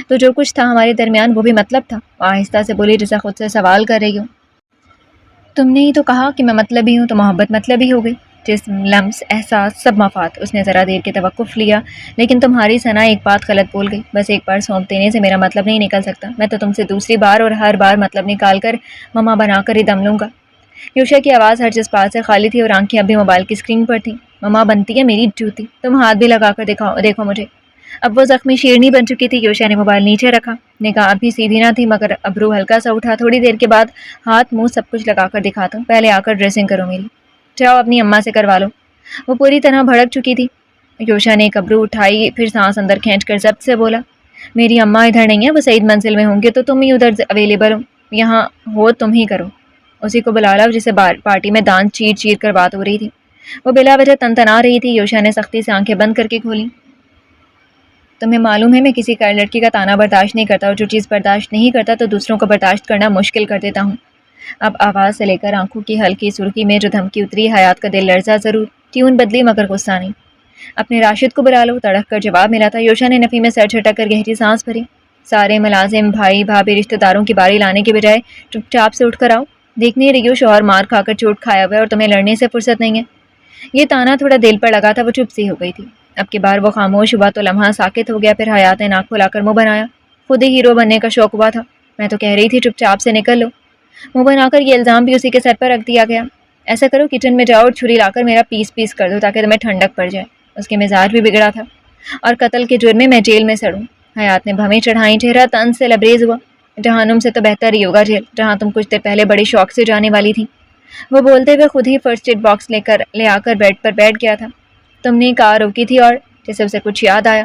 تو جو کچھ تھا ہمارے درمیان وہ بھی مطلب تھا؟ وہ آہستہ سے بولی جیسا خود سے سوال کر رہی ہو۔ تم نے ہی تو کہا کہ میں مطلبی ہوں، تو محبت مطلبی ہو گئی۔ جسم، لمس، احساس، سب مفاد۔ اس نے ذرا دیر کے توقف لیا، لیکن تمہاری ثنا ایک بات غلط بول گئی۔ بس ایک بار سونپ دینے سے میرا مطلب نہیں نکل سکتا، میں تو تم سے دوسری بار اور ہر بار مطلب نکال کر مما بنا کر ہی دم لوں گا۔ یوشا کی آواز ہر جذبات سے خالی تھی اور آنکھیں ابھی موبائل کی اسکرین پر تھیں۔ مما بنتی ہے میری جوتی، تم ہاتھ بھی لگا کر دیکھو مجھے۔ اب وہ زخمی شیرنی بن چکی تھی۔ یوشا نے موبائل نیچے رکھا، نگاہ ابھی سیدھی نہ تھی مگر ابرو ہلکا سا اٹھا۔ تھوڑی دیر کے بعد ہاتھ منہ سب کچھ لگا کر دکھاتا ہوں، پہلے آ کر ڈریسنگ کرو میری، جاؤ اپنی اماں سے کروا لو۔ وہ پوری طرح بھڑک چکی تھی۔ یوشا نے ایک ابرو اٹھائی، پھر سانس اندر کھینچ کر ضبط سے بولا، میری اماں ادھر نہیں ہے، وہ سعید منزل میں ہوں گے، تو تم ہی ادھر اویلیبل ہو، یہاں ہو تم ہی کرو۔ اسی کو بلا لاؤ جسے پارٹی میں دانت چیر چیر کر بات ہو رہی تھی۔ وہ بلا وجہ تنتنا رہی تھی۔ یوشا نے سختی سے آنکھیں بند کر کے کھولیں۔ تمہیں معلوم ہے میں کسی لڑکی کا تانا برداشت نہیں کرتا، اور جو چیز برداشت نہیں کرتا تو دوسروں کو برداشت کرنا مشکل کر دیتا ہوں۔ اب آواز سے لے کر آنکھوں کی ہلکی سرخی میں جو دھمکی اتری، حیات کا دل لرزا ضرور، ٹیون بدلی مگر غصہ نہیں۔ اپنے راشد کو بلا لو، تڑک کر جواب ملا تھا۔ یوشا نے نفی میں سر جھٹک کر گہری سانس بھری۔ سارے ملازم، بھائی بھابھی، رشتہ داروں کی باری لانے کے بجائے چپ چاپ سے اٹھ کر آؤ۔ دیکھ نہیں رہی ہو شوہر مار کھا کر چوٹ کھایا ہوا ہے اور تمہیں لڑنے سے فرصت نہیں ہے؟ یہ تانا تھوڑا دل پر لگا تھا، وہ چپ سی ہو گئی تھی۔ اب کی بار وہ خاموش ہوا تو لمحہ ساکت ہو گیا، پھر حیات نے ناک کھلا کر منہ بنایا۔ خود ہی ہیرو بننے کا شوق ہوا تھا، میں تو کہہ رہی تھی چپ چاپ سے نکل لو۔ منہ بنا کر یہ الزام بھی اسی کے سر پر رکھ دیا گیا۔ ایسا کرو کچن میں جاؤ اور چھری لا کر میرا پیس کر دو تاکہ تمہیں ٹھنڈک پڑ جائے۔ اس کے مزاج بھی بگڑا تھا، اور قتل کے جرم میں میں جیل میں سڑوں۔ حیات نے بھویں چڑھائیں، چہرہ طنز سے لبریز ہوا۔ جہنم سے تو بہتر ہی ہوگا جیل، جہاں تم کچھ دیر پہلے بڑے شوق سے جانے والی تھی۔ وہ بولتے ہوئے خود ہی فرسٹ ایڈ باکس لے آ کر بیڈ پر بیٹھ گیا تھا۔ تم نے کار روکی تھی اور جیسے اسے کچھ یاد آیا،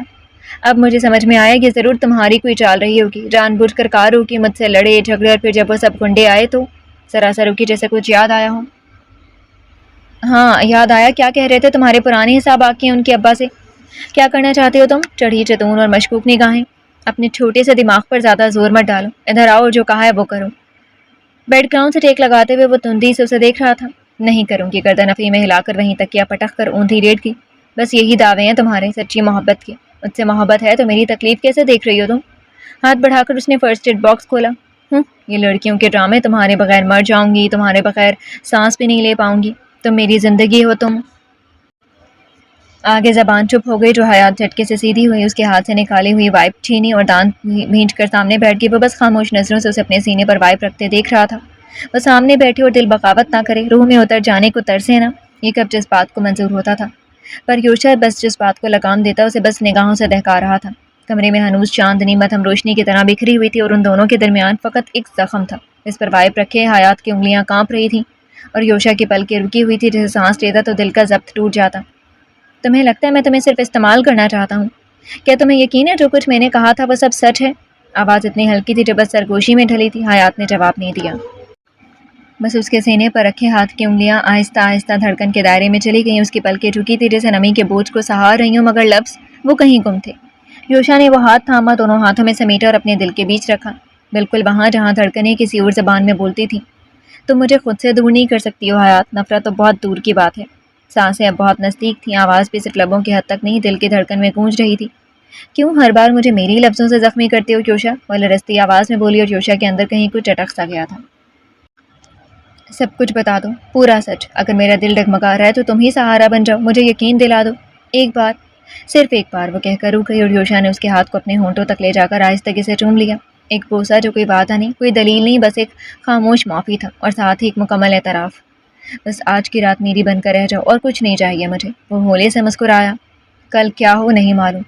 اب مجھے سمجھ میں آیا کہ ضرور تمہاری کوئی چال رہی ہوگی، جان بوجھ کر کار روکی، مجھ سے لڑے جھگڑے، اور پھر جب وہ سب گنڈے آئے تو ذرا سا روکی جیسے کچھ یاد آیا ہو۔ ہاں یاد آیا، کیا کہہ رہے تھے؟ تمہارے پرانے حساب باقی ہیں ان کے ابا سے؟ کیا کرنا چاہتے ہو تم؟ چڑھی چتون اور مشکوک نگاہیں۔ اپنے چھوٹے سے دماغ پر زیادہ زور مت ڈالو، ادھر آؤ اور جو کہا ہے وہ کرو۔ بیڈ گراؤنڈ سے ٹیک لگاتے ہوئے وہ تندی سے اسے دیکھ رہا تھا۔ نہیں کروں گی، گردن افی میں ہلا کر وہیں تکیا پٹک کر اونھی لیٹ گئی۔ بس یہی دعوے ہیں تمہارے سچی محبت کے؟ مجھ سے محبت ہے تو میری تکلیف کیسے دیکھ رہی ہو تم؟ ہاتھ بڑھا کر اس نے فرسٹ ایڈ باکس کھولا۔ یہ لڑکیوں کے ڈرامے، تمہارے بغیر مر جاؤں گی، تمہارے بغیر سانس بھی نہیں لے پاؤں گی، تم میری زندگی ہو تم۔ آگے زبان چپ ہو گئی۔ جو حیات جھٹکے سے سیدھی ہوئی، اس کے ہاتھ سے نکالی ہوئی وائپ چھینی اور دانت بھینچ کر سامنے بیٹھ گئی۔ وہ بس خاموش نظروں سے اسے اپنے سینے پر وائپ رکھتے دیکھ رہا تھا۔ وہ سامنے بیٹھے اور دل بغاوت نہ کرے، روح میں اتر جانے کو ترسے نہ۔ یہ کب جس بات کو منظور ہوتا تھا، پر یوشا بس جس بات کو لگام دیتا اسے بس نگاہوں سے دہکا رہا تھا۔ کمرے میں ہنوز چاندنی مدھم روشنی کی طرح بکھری ہوئی تھی اور ان دونوں کے درمیان فقط ایک زخم تھا۔ اس پر وائپ رکھے حیات کی انگلیاں کانپ رہی تھیں اور یوشا کی پلکیں رکی ہوئی تھی، جیسے سانس لیتا تو دل کا ضبط ٹوٹ جاتا۔ تمہیں لگتا ہے میں تمہیں صرف استعمال کرنا چاہتا ہوں؟ کیا تمہیں یقین ہے جو کچھ میں نے کہا تھا وہ سب سچ ہے؟ آواز اتنی ہلکی تھی جو بس سرگوشی میں ڈھلی تھی۔ حیات نے جواب نہیں دیا، بس اس کے سینے پر رکھے ہاتھ کی انگلیاں آہستہ آہستہ دھڑکن کے دائرے میں چلی گئیں۔ اس کی پلکیں جھکی تھی جیسے نمی کے بوجھ کو سہار رہی ہوں، مگر لفظ وہ کہیں گم تھے۔ یوشا نے وہ ہاتھ تھاما، دونوں ہاتھوں میں سمیٹا اور اپنے دل کے بیچ رکھا، بالکل وہاں جہاں دھڑکنیں کسی اور زبان میں بولتی تھی۔ تم مجھے خود سے دور نہیں کر سکتی ہو حیات، نفرت تو بہت دور کی بات ہے۔ سانسیں اب بہت نزدیک تھیں، آواز بھی صرف لبوں کی حد تک نہیں دل کی دھڑکن میں گونج رہی تھی۔ کیوں ہر بار مجھے میری لفظوں سے زخمی کرتے ہو یوشا؟ وہ لرزتی آواز میں بولی اور یوشا کے اندر کہیں کچھ اٹک سا گیا تھا۔ سب کچھ بتا دو، پورا سچ۔ اگر میرا دل ڈگمگا رہا ہے تو تم ہی سہارا بن جاؤ، مجھے یقین دلا دو، ایک بار، صرف ایک بار، وہ کہہ کر رک گئی اور یوشا نے اس کے ہاتھ کو اپنے ہونٹوں تک لے جا کر آہستگی سے چوم لیا۔ ایک بوسہ جو کوئی وعدہ نہیں، کوئی دلیل نہیں، بس ایک خاموش معافی تھا اور ساتھ ہی ایک مکمل اعتراف۔ بس آج کی رات میری بن کر رہ جاؤ اور کچھ نہیں چاہیے مجھے۔ وہ ہولے سے مسکرایا۔ کل کیا ہو نہیں معلوم،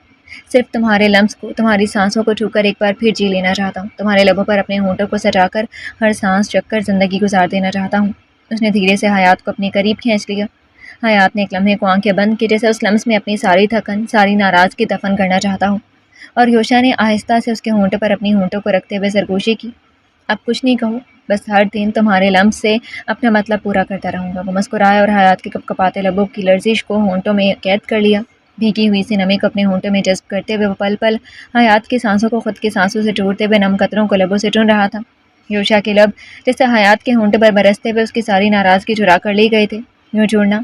صرف تمہارے لمس کو، تمہاری سانسوں کو چھو کر ایک بار پھر جی لینا چاہتا ہوں، تمہارے لبوں پر اپنے ہونٹوں کو سجا کر ہر سانس چکھ کر زندگی گزار دینا چاہتا ہوں۔ اس نے دھیرے سے حیات کو اپنے قریب کھینچ لیا۔ حیات نے ایک لمحے کو آنکھیں بند کی، جیسے اس لمس میں اپنی ساری تھکن، ساری ناراضگی دفن کرنا چاہتا ہوں، اور یوشا نے آہستہ سے اس کے ہونٹوں پر اپنی ہونٹوں کو رکھتے ہوئے سرگوشی کی۔ اب کچھ نہیں کہو، بس ہر دن تمہارے لمس سے اپنا مطلب پورا کرتا رہوں گا۔ وہ مسکرایا اور حیات کے کپکپاتے لبوں کی لرزش کو ہونٹوں میں قید کر لیا۔ بھیگی ہوئی سی نمی کو اپنے ہونٹوں میں جذب کرتے ہوئے وہ پل پل حیات کی سانسوں کو خود کی سانسوں سے جوڑتے ہوئے نم قطروں کو لبوں سے چن رہا تھا۔ یوشا کے لب جیسے حیات کے ہونٹوں پر برستے ہوئے اس کی ساری ناراضگی چرا کر لی گئے تھے۔ یوں جوڑنا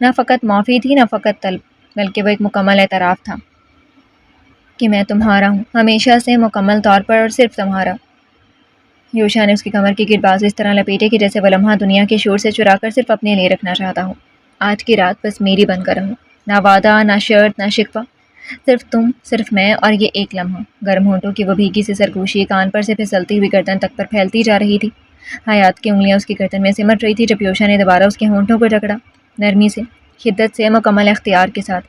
نہ فقط معافی تھی، نہ فقط طلب، بلکہ وہ ایک مکمل اعتراف تھا کہ میں تمہارا ہوں، ہمیشہ سے، مکمل طور پر، اور صرف تمہارا۔ یوشا نے اس کی کمر کی گرد بازو اس طرح لپیٹے کہ جیسے وہ لمحہ دنیا کے شور سے چرا کر صرف اپنے لیے رکھنا چاہتا ہوں۔ آج کی رات بس میری بن کر رہو، نہ وعدہ، نہ شرط، نہ شکوہ، صرف تم، صرف میں اور یہ ایک لمحہ۔ گرم ہونٹوں کی وہ بھیگی سی سرگوشی کان پر سے پھسلتی ہوئی گردن تک پر پھیلتی جا رہی تھی۔ حیات کی انگلیاں اس کی گردن میں سمٹ رہی تھی جب یوشا نے دوبارہ اس کے ہونٹوں کو جکڑا، نرمی سے، شدت سے، مکمل اختیار کے ساتھ۔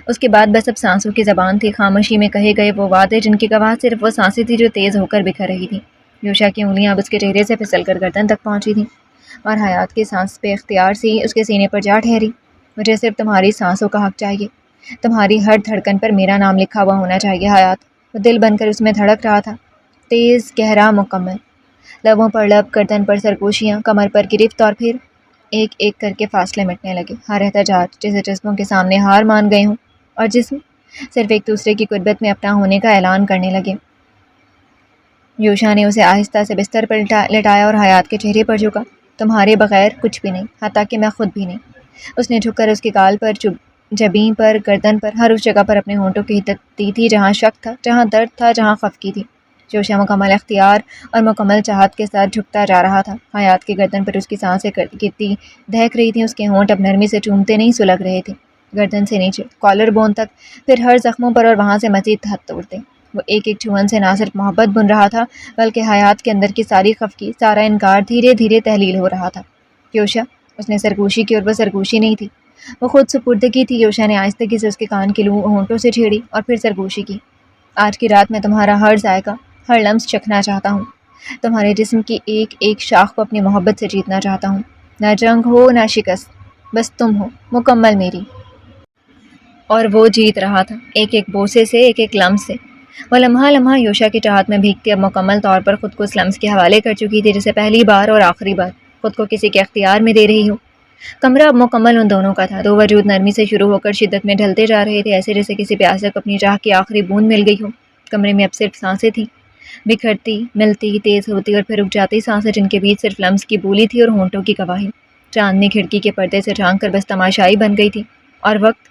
اس کے بعد بس اب سانسوں کی زبان تھی، خاموشی میں کہے گئے وہ وعدے جن کی گواہ صرف وہ سانسیں تھی جو تیز ہو کر بکھر رہی تھی۔ یوشا کی انگلیاں اب اس کے چہرے سے پھسل کر گردن تک پہنچی تھیں اور حیات کی سانس بے اختیار سی اس کے سینے پر جا ٹھہری۔ مجھے صرف تمہاری سانسوں کا حق چاہیے، تمہاری ہر دھڑکن پر میرا نام لکھا ہوا ہونا چاہیے حیات۔ وہ دل بن کر اس میں دھڑک رہا تھا، تیز، گہرا، مکمل۔ لبوں پر لب، گردن پر سرگوشیاں، کمر پر گرفت، اور پھر ایک ایک کر کے فاصلے مٹنے لگے، ہر احتجاج جیسے جسموں کے سامنے ہار مان گئے ہوں اور جسم صرف ایک دوسرے کی قربت میں اپنا ہونے کا اعلان کرنے لگے۔ یوشا نے اسے آہستہ سے بستر پر لٹایا اور حیات کے چہرے پر جھکا۔ تمہارے بغیر کچھ بھی نہیں، حتیٰ کہ میں خود بھی نہیں۔ اس نے جھک کر اس کے گال پر، جبیں پر، گردن پر، ہر اس جگہ پر اپنے ہونٹوں کی حدت دی تھی جہاں شک تھا، جہاں درد تھا، جہاں خفگی تھی۔ یوشا مکمل اختیار اور مکمل چاہت کے ساتھ جھکتا جا رہا تھا۔ حیات کی گردن پر اس کی سانسیں گرتی دہک رہی تھیں، اس کے ہونٹ اب نرمی سے چومتے نہیں سلگ رہے تھے، گردن سے نیچے، کالر بون تک، پھر ہر زخموں پر اور وہاں سے مزید حد توڑتے۔ وہ ایک ایک چھوہن سے نہ صرف محبت بن رہا تھا بلکہ حیات کے اندر کی ساری خفگی، سارا انکار دھیرے دھیرے تحلیل ہو رہا تھا۔ یوشا، اس نے سرگوشی کی، اور وہ سرگوشی نہیں تھی، وہ خود سپردگی تھی۔ یوشا نے آہستگی سے اس کے کان کی لو ہونٹوں سے چھیڑی اور پھر سرگوشی کی۔ آج کی رات میں تمہارا ہر ذائقہ، ہر لمس چکھنا چاہتا ہوں، تمہارے جسم کی ایک ایک شاخ کو اپنی محبت سے جیتنا چاہتا ہوں، نہ جنگ ہو نہ شکست، بس تم ہو، مکمل میری۔ اور وہ جیت رہا تھا، ایک ایک بوسے سے، ایک ایک لمس سے۔ وہ لمحہ لمحہ یوشا کی چاہت میں بھیگتی اب مکمل طور پر خود کو اس لمس کے حوالے کر چکی تھی، جسے پہلی بار اور آخری بار خود کو کسی کے اختیار میں دے رہی ہو۔ کمرہ اب مکمل ان دونوں کا تھا، دو وجود نرمی سے شروع ہو کر شدت میں ڈھلتے جا رہے تھے، ایسے جیسے کسی پیاسے کو اپنی چاہ کی آخری بوند مل گئی ہو۔ کمرے میں اب صرف سانسیں تھیں، بکھرتی، ملتی، تیز ہوتی اور پھر رک جاتی سانسیں، جن کے بیچ صرف لمس کی بولی تھی اور ہونٹوں کی گواہی۔ چاندنی کھڑکی کے پردے سے جھانک کر بس تماشائی بن گئی تھی، اور وقت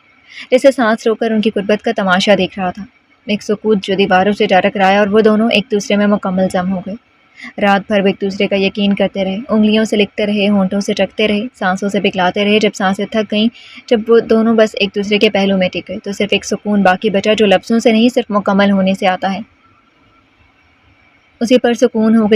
جیسے سانس روک کر ان کی قربت کا تماشا دیکھ رہا تھا۔ ایک سکوت جو دیواروں سے جا ٹکرایا، اور وہ دونوں ایک دوسرے میں مکمل ضم ہو گئے۔ رات بھر وہ ایک دوسرے کا یقین کرتے رہے، انگلیوں سے لکھتے رہے، ہونٹوں سے چکھتے رہے، سانسوں سے بکلاتے رہے۔ جب سانسیں تھک گئیں، جب وہ دونوں بس ایک دوسرے کے پہلو میں ٹک گئے، تو صرف ایک سکون باقی بچا جو لفظوں سے نہیں، صرف مکمل ہونے سے آتا ہے۔ اسی پرسکون ہو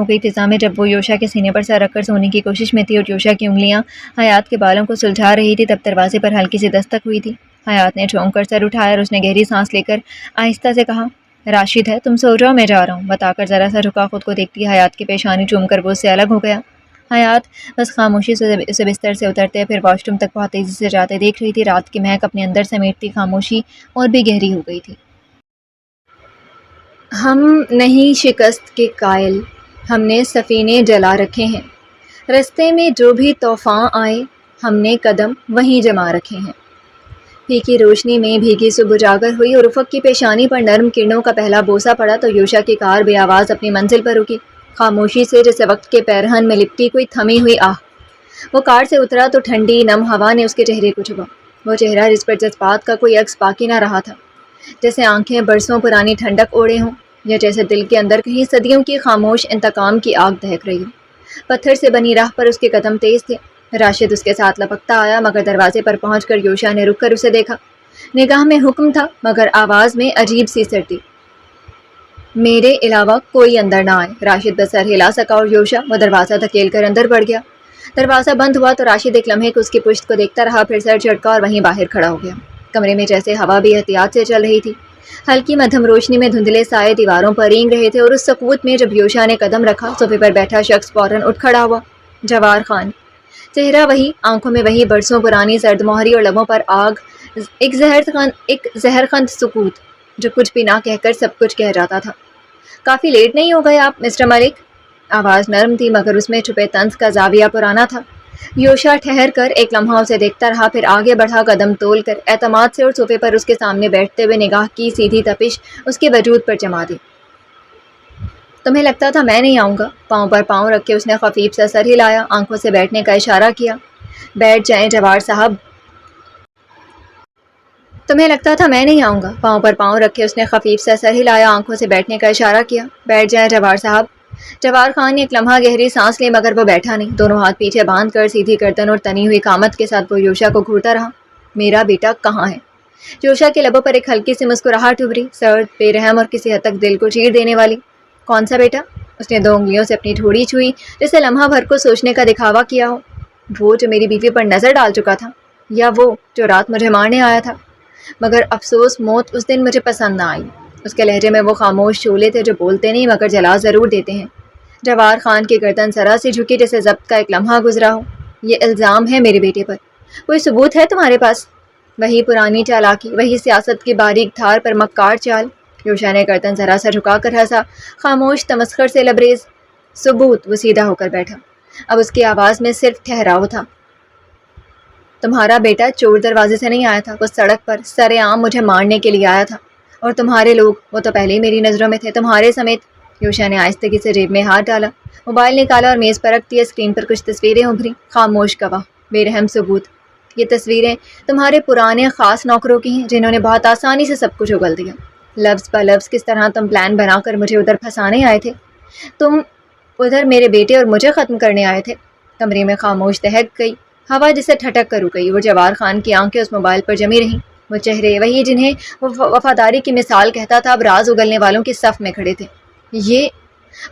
گئی فضا میں جب وہ یوشا کے سینے پر سر رکھ کر سونے کی کوشش میں تھی اور یوشا کی انگلیاں حیات کے بالوں کو سلجھا رہی تھی، تب دروازے پر ہلکی سی دستک ہوئی تھی۔ حیات نے چونک کر سر اٹھایا اور اس نے گہری سانس لے کر آہستہ سے کہا، راشد ہے، تم سو جاؤ، میں جا رہا ہوں۔ بتا کر ذرا سا جھکا خود کو دیکھتی حیات کی پیشانی چوم کر وہ اس سے الگ ہو گیا۔ حیات بس خاموشی سے اسے بستر سے اترتے پھر واش روم تک بہت تیزی سے جاتے دیکھ رہی تھی۔ رات کی مہک اپنے اندر سمیٹتی خاموشی اور بھی گہری ہو گئی تھی۔ ہم نہیں شکست کے قائل، ہم نے سفینے جلا رکھے ہیں، رستے میں جو بھی طوفان آئے ہم نے قدم وہیں جما رکھے ہیں۔ پھیکی روشنی میں بھیگی صبح اجاگر ہوئی اور افق کی پیشانی پر نرم کرنوں کا پہلا بوسہ پڑا تو یوشا کی کار بے آواز اپنی منزل پر رکی، خاموشی سے جیسے وقت کے پیرہن میں لپٹی کوئی تھمی ہوئی آہ۔ وہ کار سے اترا تو ٹھنڈی نم ہوا نے اس کے چہرے کو چھوا، وہ چہرہ جس پر جذبات کا کوئی عکس باقی نہ رہا تھا، جیسے آنکھیں برسوں پرانی ٹھنڈک اوڑھے ہوں، یا جیسے دل کے اندر کہیں صدیوں کی خاموش انتقام کی آگ دہک رہی ہو۔ پتھر سے بنی راہ پر اس کے قدم تیز تھے، راشد اس کے ساتھ لپکتا آیا، مگر دروازے پر پہنچ کر یوشا نے رک کر اسے دیکھا۔ نگاہ میں حکم تھا مگر آواز میں عجیب سی سردی۔ میرے علاوہ کوئی اندر نہ آئے۔ راشد بس سر ہلا سکا اور یوشا وہ دروازہ دھکیل کر اندر بڑھ گیا۔ دروازہ بند ہوا تو راشد ایک لمحے کو اس کی پشت کو دیکھتا رہا، پھر سر جھٹکا اور وہیں باہر کھڑا ہو گیا۔ کمرے میں جیسے ہوا بھی احتیاط سے چل رہی تھی، ہلکی مدھم روشنی میں دھندلے سائے دیواروں پر رینگ رہے تھے، اور اس سکوت میں جب یوشا نے قدم رکھا، صوفے پر بیٹھا شخص فوراً اٹھ کھڑا ہوا۔ جوار خان، چہرہ وہی، آنکھوں میں وہی برسوں پرانی سرد مہری اور لبوں پر آگ، ایک زہرخند سکوت جو کچھ بھی نہ کہہ کر سب کچھ کہہ جاتا تھا۔ کافی لیٹ نہیں ہو گئے آپ مسٹر ملک؟ آواز نرم تھی مگر اس میں چھپے طنز کا زاویہ پرانا تھا۔ یوشا ٹھہر کر ایک لمحہ اسے دیکھتا رہا، پھر آگے بڑھا، قدم تول کر اعتماد سے، اور صوفے پر اس کے سامنے بیٹھتے ہوئے نگاہ کی سیدھی تپش اس کے وجود پر جما دی۔ تمہیں لگتا تھا میں نہیں آؤں گا؟ پاؤں پر پاؤں رکھ کے اس نے خفیف سا سر ہلایا، آنکھوں سے بیٹھنے کا اشارہ کیا۔ بیٹھ جائیں جوار صاحب۔ تمہیں لگتا تھا میں نہیں آؤں گا؟ پاؤں پر پاؤں رکھے اس نے خفیف سا سر ہلایا، آنکھوں سے بیٹھنے کا اشارہ کیا۔ بیٹھ جائیں جوار صاحب۔ جوار خان نے ایک لمحہ گہری سانس لی مگر وہ بیٹھا نہیں، دونوں ہاتھ پیچھے باندھ کر سیدھی گردن اور تنی ہوئی قامت کے ساتھ وہ یوشا کو گھورتا رہا۔ میرا بیٹا کہاں ہے؟ یوشا کے لبوں پر ایک ہلکی سی مسکراہٹ ابھری، سرد، بے رحم اور کسی حد تک دل کو چیر دینے والی۔ کون سا بیٹا؟ اس نے دو انگلیوں سے اپنی ٹھوڑی چھوئی، جیسے لمحہ بھر کو سوچنے کا دکھاوا کیا ہو۔ وہ جو میری بیوی پر نظر ڈال چکا تھا، یا وہ جو رات مجھے مارنے آیا تھا؟ مگر افسوس موت اس دن مجھے پسند نہ آئی۔ اس کے لہجے میں وہ خاموش شعلے تھے جو بولتے نہیں مگر جلا ضرور دیتے ہیں۔ جوار خان کی گردن ذرا سی جھکی، جیسے ضبط کا ایک لمحہ گزرا ہو۔ یہ الزام ہے میرے بیٹے پر، کوئی ثبوت ہے تمہارے پاس؟ وہی پرانی چالاکی، وہی سیاست کی باریک دھار پر مکار چال۔ یوشا نے گردن ذرا سا جھکا کر ہنسا، خاموش، تمسخر سے لبریز۔ ثبوت؟ وہ سیدھا ہو کر بیٹھا، اب اس کی آواز میں صرف ٹھہراؤ تھا۔ تمہارا بیٹا چور دروازے سے نہیں آیا تھا، وہ سڑک پر سرے عام مجھے مارنے کے لیے آیا تھا، اور تمہارے لوگ، وہ تو پہلے ہی میری نظروں میں تھے، تمہارے سمیت۔ یوشا نے آہستگی سے جیب میں ہاتھ ڈالا، موبائل نکالا اور میز پر رکھ دیا۔ اسکرین پر کچھ تصویریں ابھری، خاموش گواہ، بے رحم ثبوت۔ یہ تصویریں تمہارے پرانے خاص نوکروں کی ہیں جنہوں نے بہت آسانی سے سب کچھ اگل دیا۔ لفظ بہ لفظ کس طرح تم پلان بنا کر مجھے ادھر پھنسانے آئے تھے، تم ادھر میرے بیٹے اور مجھے ختم کرنے آئے تھے۔ کمرے میں خاموش دہک گئی، ہوا جسے ٹھٹک کر رک گئی، وہ جوار خان کی آنکھیں اس موبائل پر جمی رہیں، وہ چہرے وہی جنہیں وہ وفاداری کی مثال کہتا تھا، اب راز اگلنے والوں کے صف میں کھڑے تھے۔ یہ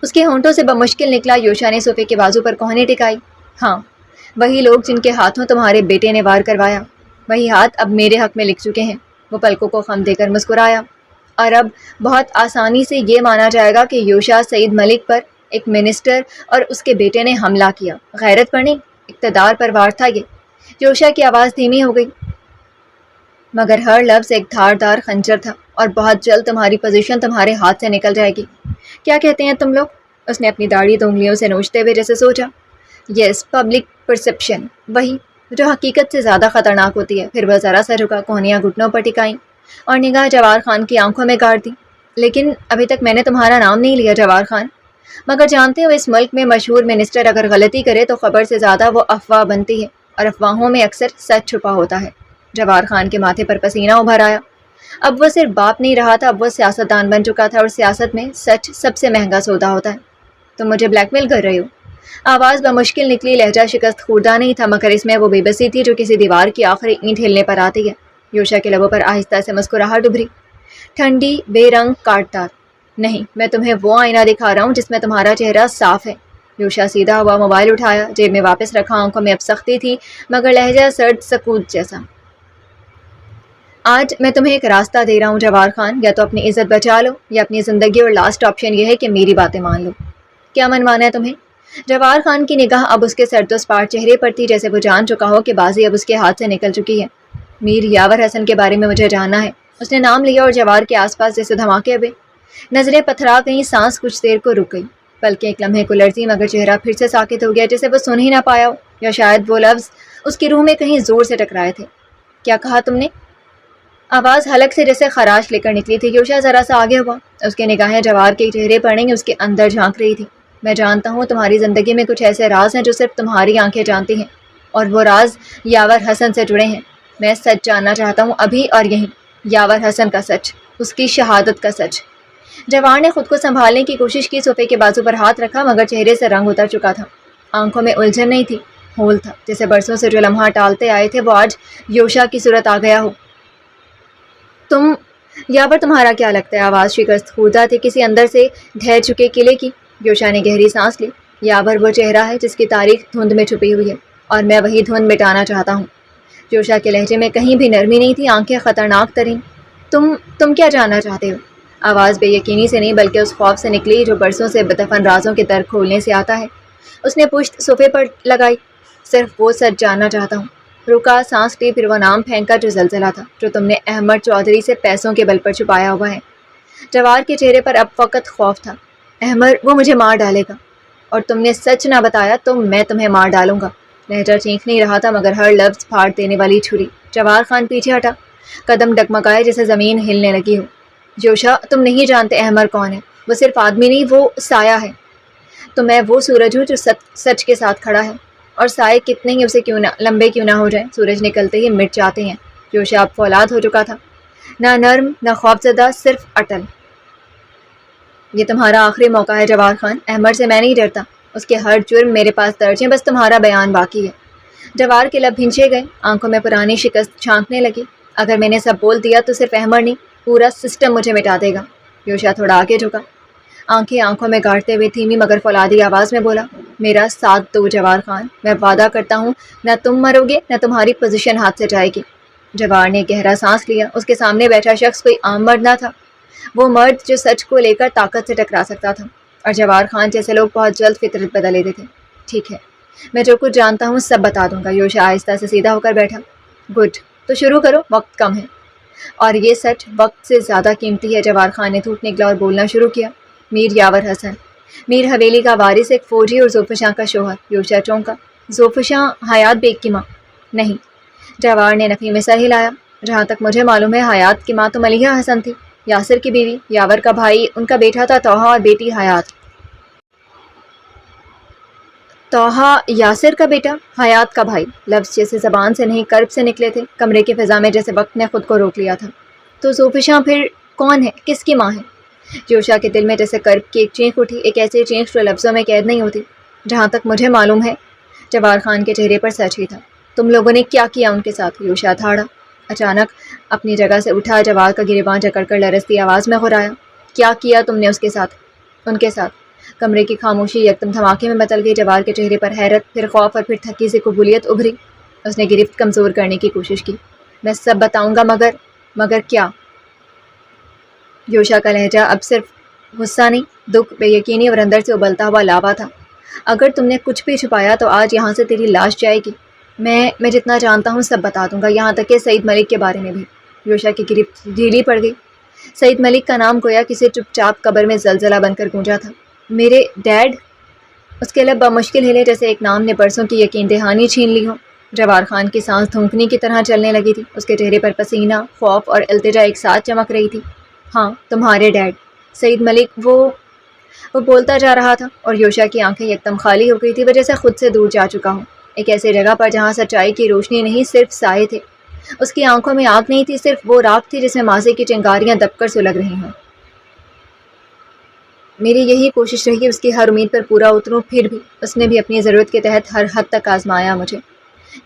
اس کے ہونٹوں سے بمشکل نکلا۔ یوشا نے صوفے کے بازو پر کوہنی ٹکائی۔ ہاں، وہی لوگ جن کے ہاتھوں تمہارے بیٹے نے وار کروایا، وہی ہاتھ اب میرے حق میں لکھ چکے ہیں۔ وہ پلکوں کو خم دے کر مسکرایا، اور اب بہت آسانی سے یہ مانا جائے گا کہ یوشا سعید ملک پر، ایک منسٹر اور اس کے بیٹے نے حملہ کیا، غیرت پر نہیں، اقتدار پر وار تھا یہ۔ یوشا کی آواز دھیمی ہو گئی، مگر ہر لفظ ایک دھاردار خنجر تھا، اور بہت جلد تمہاری پوزیشن تمہارے ہاتھ سے نکل جائے گی۔ کیا کہتے ہیں تم لوگ؟ اس نے اپنی داڑھی دو انگلیوں سے نوچتے ہوئے جیسے سوچا۔ یس، پبلک پرسپشن، وہی جو حقیقت سے زیادہ خطرناک ہوتی ہے۔ پھر وہ ذرا سا رکا، کوہنیاں گھٹنوں پر ٹکائیں اور نگاہ جواہر خان کی آنکھوں میں گاڑ دی۔ لیکن ابھی تک میں نے تمہارا نام نہیں لیا جواہر خان، مگر جانتے ہو اس ملک میں مشہور منسٹر اگر غلطی کرے تو خبر سے زیادہ وہ افواہ بنتی ہے، اور افواہوں میں اکثر سچ چھپا ہوتا ہے۔ جواہر خان کے ماتھے پر پسینہ ابھر آیا۔ اب وہ صرف باپ نہیں رہا تھا، اب وہ سیاستدان بن چکا تھا، اور سیاست میں سچ سب سے مہنگا سودا ہوتا ہے۔ تم مجھے بلیک میل کر رہے ہو؟ آواز بمشکل نکلی، لہجہ شکست خوردہ نہیں تھا، مگر اس میں وہ بے بسی تھی جو کسی دیوار کی آخری اینٹ ہلنے پر آتی ہے۔ یوشا کے لبوں پر آہستہ سے مسکراہٹ ابھری، ٹھنڈی، بے رنگ، کاٹدار۔ نہیں، میں تمہیں وہ آئینہ دکھا رہا ہوں جس میں تمہارا چہرہ صاف ہے۔ یوشا سیدھا ہوا، موبائل اٹھایا، جیب میں واپس رکھا، آنکھوں میں اب سختی تھی مگر لہجہ سرد سکوت جیسا۔ آج میں تمہیں ایک راستہ دے رہا ہوں جواہر خان، یا تو اپنی عزت بچا لو یا اپنی زندگی، اور لاسٹ آپشن یہ ہے کہ میری باتیں مان لو۔ کیا منوانا ہے تمہیں؟ جواہر خان کی نگاہ اب اس کے سرد و سپاٹ چہرے پر تھی، جیسے وہ جان چکا ہو کہ بازی اب اس کے ہاتھ سے نکل چکی ہے۔ میر یاور حسن کے بارے میں مجھے جاننا ہے۔ اس نے نام لیا اور جواہر کے آس پاس جیسے دھماکے ہوئے، نظریں پتھرا گئیں، سانس کچھ دیر کو رک گئی، پلکیں ایک لمحے کو لرزی، مگر چہرہ پھر سے ساکت ہو گیا، جیسے وہ سن ہی نہ پایا ہو، یا شاید وہ لفظ اس کی روح میں کہیں زور سے ٹکرائے تھے۔ کیا کہا تم نے؟ آواز حلق سے جیسے خراش لے کر نکلی تھی۔ یوشا ذرا سا آگے ہوا، اس کی نگاہیں جواہر کے چہرے پر نہیں، اس کے اندر جھانک رہی تھی۔ میں جانتا ہوں تمہاری زندگی میں کچھ ایسے راز ہیں جو صرف تمہاری آنکھیں جانتی ہیں، اور وہ راز یاور حسن سے جڑے ہیں۔ میں سچ جاننا چاہتا ہوں، ابھی اور یہیں، یاور حسن کا سچ، اس کی شہادت کا سچ۔ جواہر نے خود کو سنبھالنے کی کوشش کی، صوفے کے بازو پر ہاتھ رکھا، مگر چہرے سے رنگ اتر چکا تھا، آنکھوں میں الجھن نہیں تھی، ہول تھا، جیسے برسوں سے جو لمحہ ٹالتے آئے تھے وہ آج یوشا کی صورت آ گیا ہو۔ تم یاور، تمہارا کیا لگتا ہے؟ آواز شکست خوردہ تھی، کسی اندر سے ڈھہ چکے قلعے کی۔ یوشا نے گہری سانس لی۔ یاور وہ چہرہ ہے جس کی تاریخ دھند میں چھپی ہوئی ہے، اور میں وہی دھند مٹانا چاہتا ہوں۔ یوشا کے لہجے میں کہیں بھی نرمی نہیں تھی، آنکھیں خطرناک ترین۔ تم کیا جاننا چاہتے ہو؟ آواز بے یقینی سے نہیں بلکہ اس خوف سے نکلی جو برسوں سے دفن رازوں کے در کھولنے سے آتا ہے۔ اس نے پشت صوفے پر لگائی۔ صرف وہ سچ جاننا چاہتا ہوں۔ رکا، سانس لی، پھر وہ نام پھینکا جو زلزلہ تھا، جو تم نے احمد چودھری سے پیسوں کے بل پر چھپایا ہوا ہے۔ جواہر کے چہرے پر اب فقط خوف تھا۔ احمد، وہ مجھے مار ڈالے گا، اور تم نے سچ نہ بتایا تو میں تمہیں مار ڈالوں گا۔ لہجہ چینک نہیں رہا تھا، مگر ہر لفظ پھاڑ دینے والی چھری۔ جواہر خان پیچھے ہٹا، قدم ڈگمگائے جیسے زمین ہلنے لگی ہو۔ یوشا، تم نہیں جانتے احمد کون ہے۔ وہ صرف آدمی نہیں، وہ سایہ ہے۔ تو میں وہ سورج ہوں جو سچ کے ساتھ کھڑا ہے، اور سائے کتنے ہی اسے کیوں نہ لمبے کیوں نہ ہو جائیں، سورج نکلتے ہی مٹ جاتے ہیں۔ یوشا اب فولاد ہو چکا تھا، نہ نرم نہ خوفزدہ، صرف اٹل۔ یہ تمہارا آخری موقع ہے جواہر خان، احمد سے میں نہیں ڈرتا، اس کے ہر جرم میرے پاس درج ہیں، بس تمہارا بیان باقی ہے۔ جواہر کے لب بھنچے گئے، آنکھوں میں پرانی شکست جھانکنے لگی۔ اگر میں نے سب بول دیا تو صرف احمد نہیں، پورا سسٹم مجھے مٹا دے گا۔ یوشا تھوڑا آگے جھکا، آنکھیں آنکھوں میں گاڑتے ہوئے دھیمی مگر فولادی آواز میں بولا، میرا ساتھ دو جواہر خان، میں وعدہ کرتا ہوں نہ تم مرو گے نہ تمہاری پوزیشن ہاتھ سے جائے گی۔ جواہر نے گہرا سانس لیا، اس کے سامنے بیٹھا شخص کوئی عام مرد نہ تھا، وہ مرد جو سچ کو لے کر طاقت سے ٹکرا سکتا تھا، اور جواہر خان جیسے لوگ بہت جلد فطرت بدل لیتے تھے۔ ٹھیک ہے، میں جو کچھ جانتا ہوں سب بتا دوں گا۔ یوشا آہستہ سے سیدھا ہو کر بیٹھا۔ گڈ، تو شروع کرو، وقت کم ہے، اور یہ سچ وقت سے زیادہ قیمتی ہے۔ جواہر خان نے تھوک نکلا اور بولنا شروع کیا، میر یاور حسن، میر حویلی کا وارث، ایک فوجی اور زوفشاں کا شوہر۔ یوشا چونکا، زوفشاں حیات بیگ کی ماں؟ نہیں۔ جواہر نے نفی میں سر ہلایا، جہاں تک مجھے معلوم ہے حیات کی ماں تو ملیحہ حسن تھی، یاسر کی بیوی، یاور کا بھائی، ان کا بیٹا تھا توحا اور بیٹی حیات۔ توحا یاسر کا بیٹا، حیات کا بھائی، لفظ جیسے زبان سے نہیں قلب سے نکلے تھے، کمرے کی فضا میں جیسے وقت نے خود کو روک لیا تھا۔ تو زوفشاں پھر کون ہے، کس کی ماں ہے؟ یوشا کے دل میں جیسے کرب کی ایک چینخ اٹھی، ایک ایسی چینخ جو لفظوں میں قید نہیں ہوتی۔ جہاں تک مجھے معلوم ہے، جواہر خان کے چہرے پر سچ ہی تھا۔ تم لوگوں نے کیا کیا ان کے ساتھ؟ یوشا تھاڑا، اچانک اپنی جگہ سے اٹھا، جواہر کا گریباں جکڑ کر لرزتی آواز میں غرایا، کیا کیا تم نے اس کے ساتھ؟ ان کے ساتھ؟ کمرے کی خاموشی یکدم دھماکے میں بدل گئی، جواہر کے چہرے پر حیرت، پھر خوف، اور پھر تھکی سی قبولیت ابھری۔ اس نے گرفت کمزور کرنے کی کوشش کی، میں سب بتاؤں گا، مگر کیا؟ یوشا کا لہجہ اب صرف غصہ نہیں، دکھ، بے یقینی اور اندر سے ابلتا ہوا لاوا تھا۔ اگر تم نے کچھ بھی چھپایا تو آج یہاں سے تیری لاش جائے گی۔ میں جتنا جانتا ہوں سب بتا دوں گا، یہاں تک کہ سعید ملک کے بارے میں بھی۔ یوشا کی گرفت ڈھیلی پڑ گئی۔ سعید ملک کا نام گویا کسی چپ چاپ قبر میں زلزلہ بن کر گونجا تھا۔ میرے ڈیڈ؟ اس کے لب بمشکل ہلے جیسے ایک نام نے برسوں کی یقین دہانی چھین لی ہو۔ جوار خان کی سانس دھونکنے کی طرح چلنے لگی تھی۔ اس کے چہرے پر پسینہ، خوف اور التجا ایک ساتھ چمک رہی تھی۔ ہاں، تمہارے ڈیڈ، سعید ملک، وہ بولتا جا رہا تھا اور یوشا کی آنکھیں یکدم خالی ہو گئی تھی، وہ جیسے خود سے دور جا چکا ہو، ایک ایسی جگہ پر جہاں سچائی کی روشنی نہیں، صرف سائے تھے۔ اس کی آنکھوں میں آگ نہیں تھی، صرف وہ راکھ تھی جس میں ماضی کی چنگاریاں دب کر سلگ رہی ہوں۔ میری یہی کوشش رہی اس کی ہر امید پر پورا اتروں، پھر بھی اس نے بھی اپنی ضرورت کے تحت ہر حد تک آزمایا مجھے۔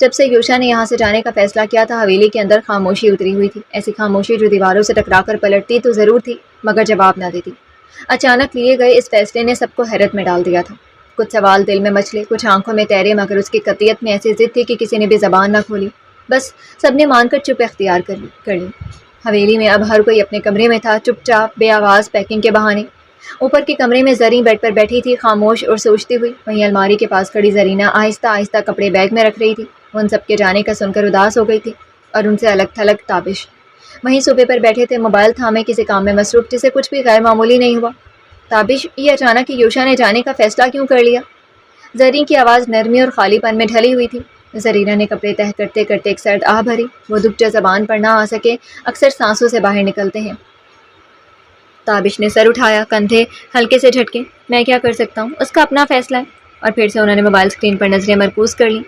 جب سے یوشا نے یہاں سے جانے کا فیصلہ کیا تھا، حویلی کے اندر خاموشی اتری ہوئی تھی، ایسی خاموشی جو دیواروں سے ٹکرا کر پلٹتی تو ضرور تھی مگر جواب نہ دیتی۔ اچانک لیے گئے اس فیصلے نے سب کو حیرت میں ڈال دیا تھا۔ کچھ سوال دل میں مچلے، کچھ آنکھوں میں تیرے، مگر اس کی قطعیت میں ایسی ضد تھی کہ کسی نے بھی زبان نہ کھولی۔ بس سب نے مان کر چپ اختیار کر لی۔ حویلی میں اب ہر کوئی اپنے کمرے میں تھا، چپ چاپ، بے آواز، پیکنگ کے بہانے۔ اوپر کے کمرے میں زریں بیڈ پر بیٹھی تھی، خاموش اور سوچتی ہوئی۔ وہیں الماری کے پاس کھڑی زرینہ آہستہ آہستہ کپڑے بیگ میں رکھ رہی تھی۔ وہ ان سب کے جانے کا سن کر اداس ہو گئی تھی، اور ان سے الگ تھلگ تابش وہیں صوفے پر بیٹھے تھے، موبائل تھامے کسی کام میں مصروف، جسے کچھ بھی غیر معمولی نہیں ہوا۔ تابش، یہ اچانک یوشا نے جانے کا فیصلہ کیوں کر لیا؟ زرین کی آواز نرمی اور خالی پن میں ڈھلی ہوئی تھی۔ زرینہ نے کپڑے تہہ کرتے کرتے ایک سرد آہ بھری۔ وہ دکھ جو زبان پر نہ آ سکے اکثر سانسوں سے باہر نکلتے ہیں۔ تابش نے سر اٹھایا، کندھے ہلکے سے جھٹکے۔ میں کیا کر سکتا ہوں، اس کا اپنا فیصلہ ہے۔ اور پھر سے انہوں نے موبائل اسکرین پر نظریں مرکوز کر لیں۔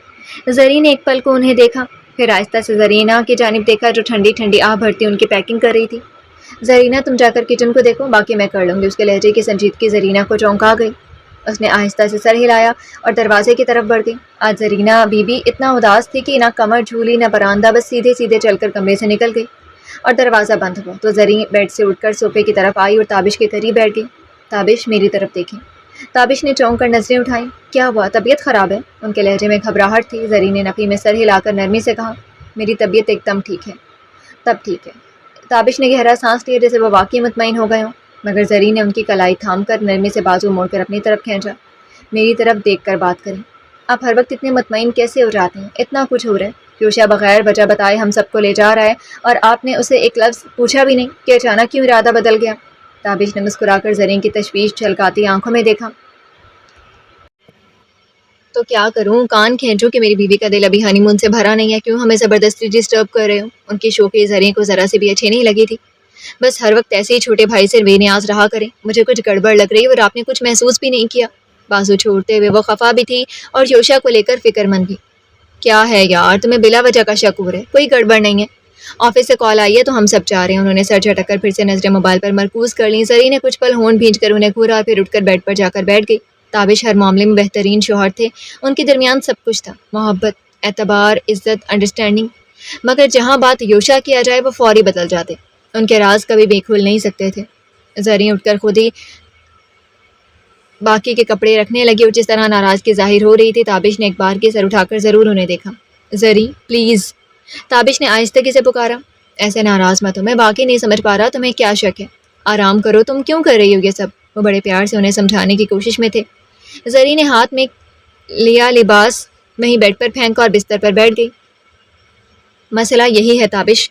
زرین نے ایک پل کو انہیں دیکھا، پھر آہستہ سے زرینہ کی جانب دیکھا جو ٹھنڈی ٹھنڈی آہ بھرتی ان کی پیکنگ کر رہی تھی۔ زرینہ، تم جا کر کچن کو دیکھو، باقی میں کر لوں گی۔ اس کے لہجے کی سنجیدگی زرینہ کو چونکا گئی۔ اس نے آہستہ سے سر ہلایا اور دروازے کی طرف بڑھ گئی۔ آج زرینہ بی بی اتنا اداس تھی کہ نہ کمر جھولی نہ برآمدہ، بس سیدھے سیدھے چل کر کمرے سے نکل گئی۔ اور دروازہ بند ہوا تو زرین بیڈ سے اٹھ کر صوفے کی طرف آئی اور تابش کے قریب بیٹھ گئی۔ تابش، میری طرف دیکھیں۔ تابش نے چونک کر نظریں اٹھائیں۔ کیا ہوا، طبیعت خراب ہے؟ ان کے لہجے میں گھبراہٹ تھی۔ زرین نے نفی میں سر ہلا کر نرمی سے کہا، میری طبیعت ایک دم ٹھیک ہے۔ تب ٹھیک ہے۔ تابش نے گہرا سانس لیا جیسے وہ واقعی مطمئن ہو گئے ہوں، مگر زرین نے ان کی کلائی تھام کر نرمی سے بازو موڑ کر اپنی طرف کھینچا۔ میری طرف دیکھ کر بات کریں۔ آپ ہر وقت اتنے مطمئن کیسے ہو جاتے ہیں؟ اتنا کچھ ہو رہا ہے، یوشا بغیر وجہ بتائے ہم سب کو لے جا رہا ہے، اور آپ نے اسے ایک لفظ پوچھا بھی نہیں کہ اچانک کیوں ارادہ بدل گیا؟ تابش نے مسکرا کر زرین کی تشویش جھلکاتی آنکھوں میں دیکھا۔ تو کیا کروں، کان کھینچوں کہ میری بیوی کا دل ابھی ہنی مون سے بھرا نہیں ہے؟ کیوں ہمیں زبردستی ڈسٹرب کر رہے ہو؟ ان کی شوخی زرین کو ذرا سے بھی اچھی نہیں لگی تھی۔ بس ہر وقت ایسے ہی چھوٹے بھائی سے بے نیاز رہا کریں۔ مجھے کچھ گڑبڑ لگ رہی اور آپ نے کچھ محسوس بھی نہیں کیا۔ بازو چھوڑتے ہوئے وہ خفا بھی تھی اور یوشا کو لے کر فکر مند بھی۔ کیا ہے یار، تمہیں بلا وجہ کا شک ہو رہا ہے؟ کوئی گڑبڑ نہیں ہے، آفس سے کال آئی ہے تو ہم سب جا رہے ہیں۔ انہوں نے سر جھٹک کر پھر سے نظریں موبائل پر مرکوز کر لیں۔ زرین نے کچھ پل ہونٹ بھینچ کر انہیں گھورا، پھر اٹھ کر بیڈ پر جا کر بیٹھ گئی۔ تابش ہر معاملے میں بہترین شوہر تھے، ان کے درمیان سب کچھ تھا، محبت، اعتبار، عزت، انڈرسٹینڈنگ، مگر جہاں بات یوشا کیا جائے وہ فوری بدل جاتے، ان کے راز کبھی بھی کھل نہیں سکتے تھے۔ زرین اٹھ کر خود ہی باقی کے کپڑے رکھنے لگی اور جس طرح ناراضگی ظاہر ہو رہی تھی، تابش نے ایک بار کے سر اٹھا کر ضرور انہیں دیکھا۔ زرین پلیز، تابش نے آہستگی سے پکارا، ایسے ناراض مت ہو، میں باقی نہیں سمجھ پا رہا تمہیں کیا شک ہے، آرام کرو، تم کیوں کر رہی ہو یہ سب؟ وہ بڑے پیار سے انہیں سمجھانے کی کوشش میں تھے۔ زرین نے ہاتھ میں لیا لباس وہیں بیڈ پر پھینکا اور بستر پر بیٹھ گئی۔ مسئلہ یہی ہے تابش،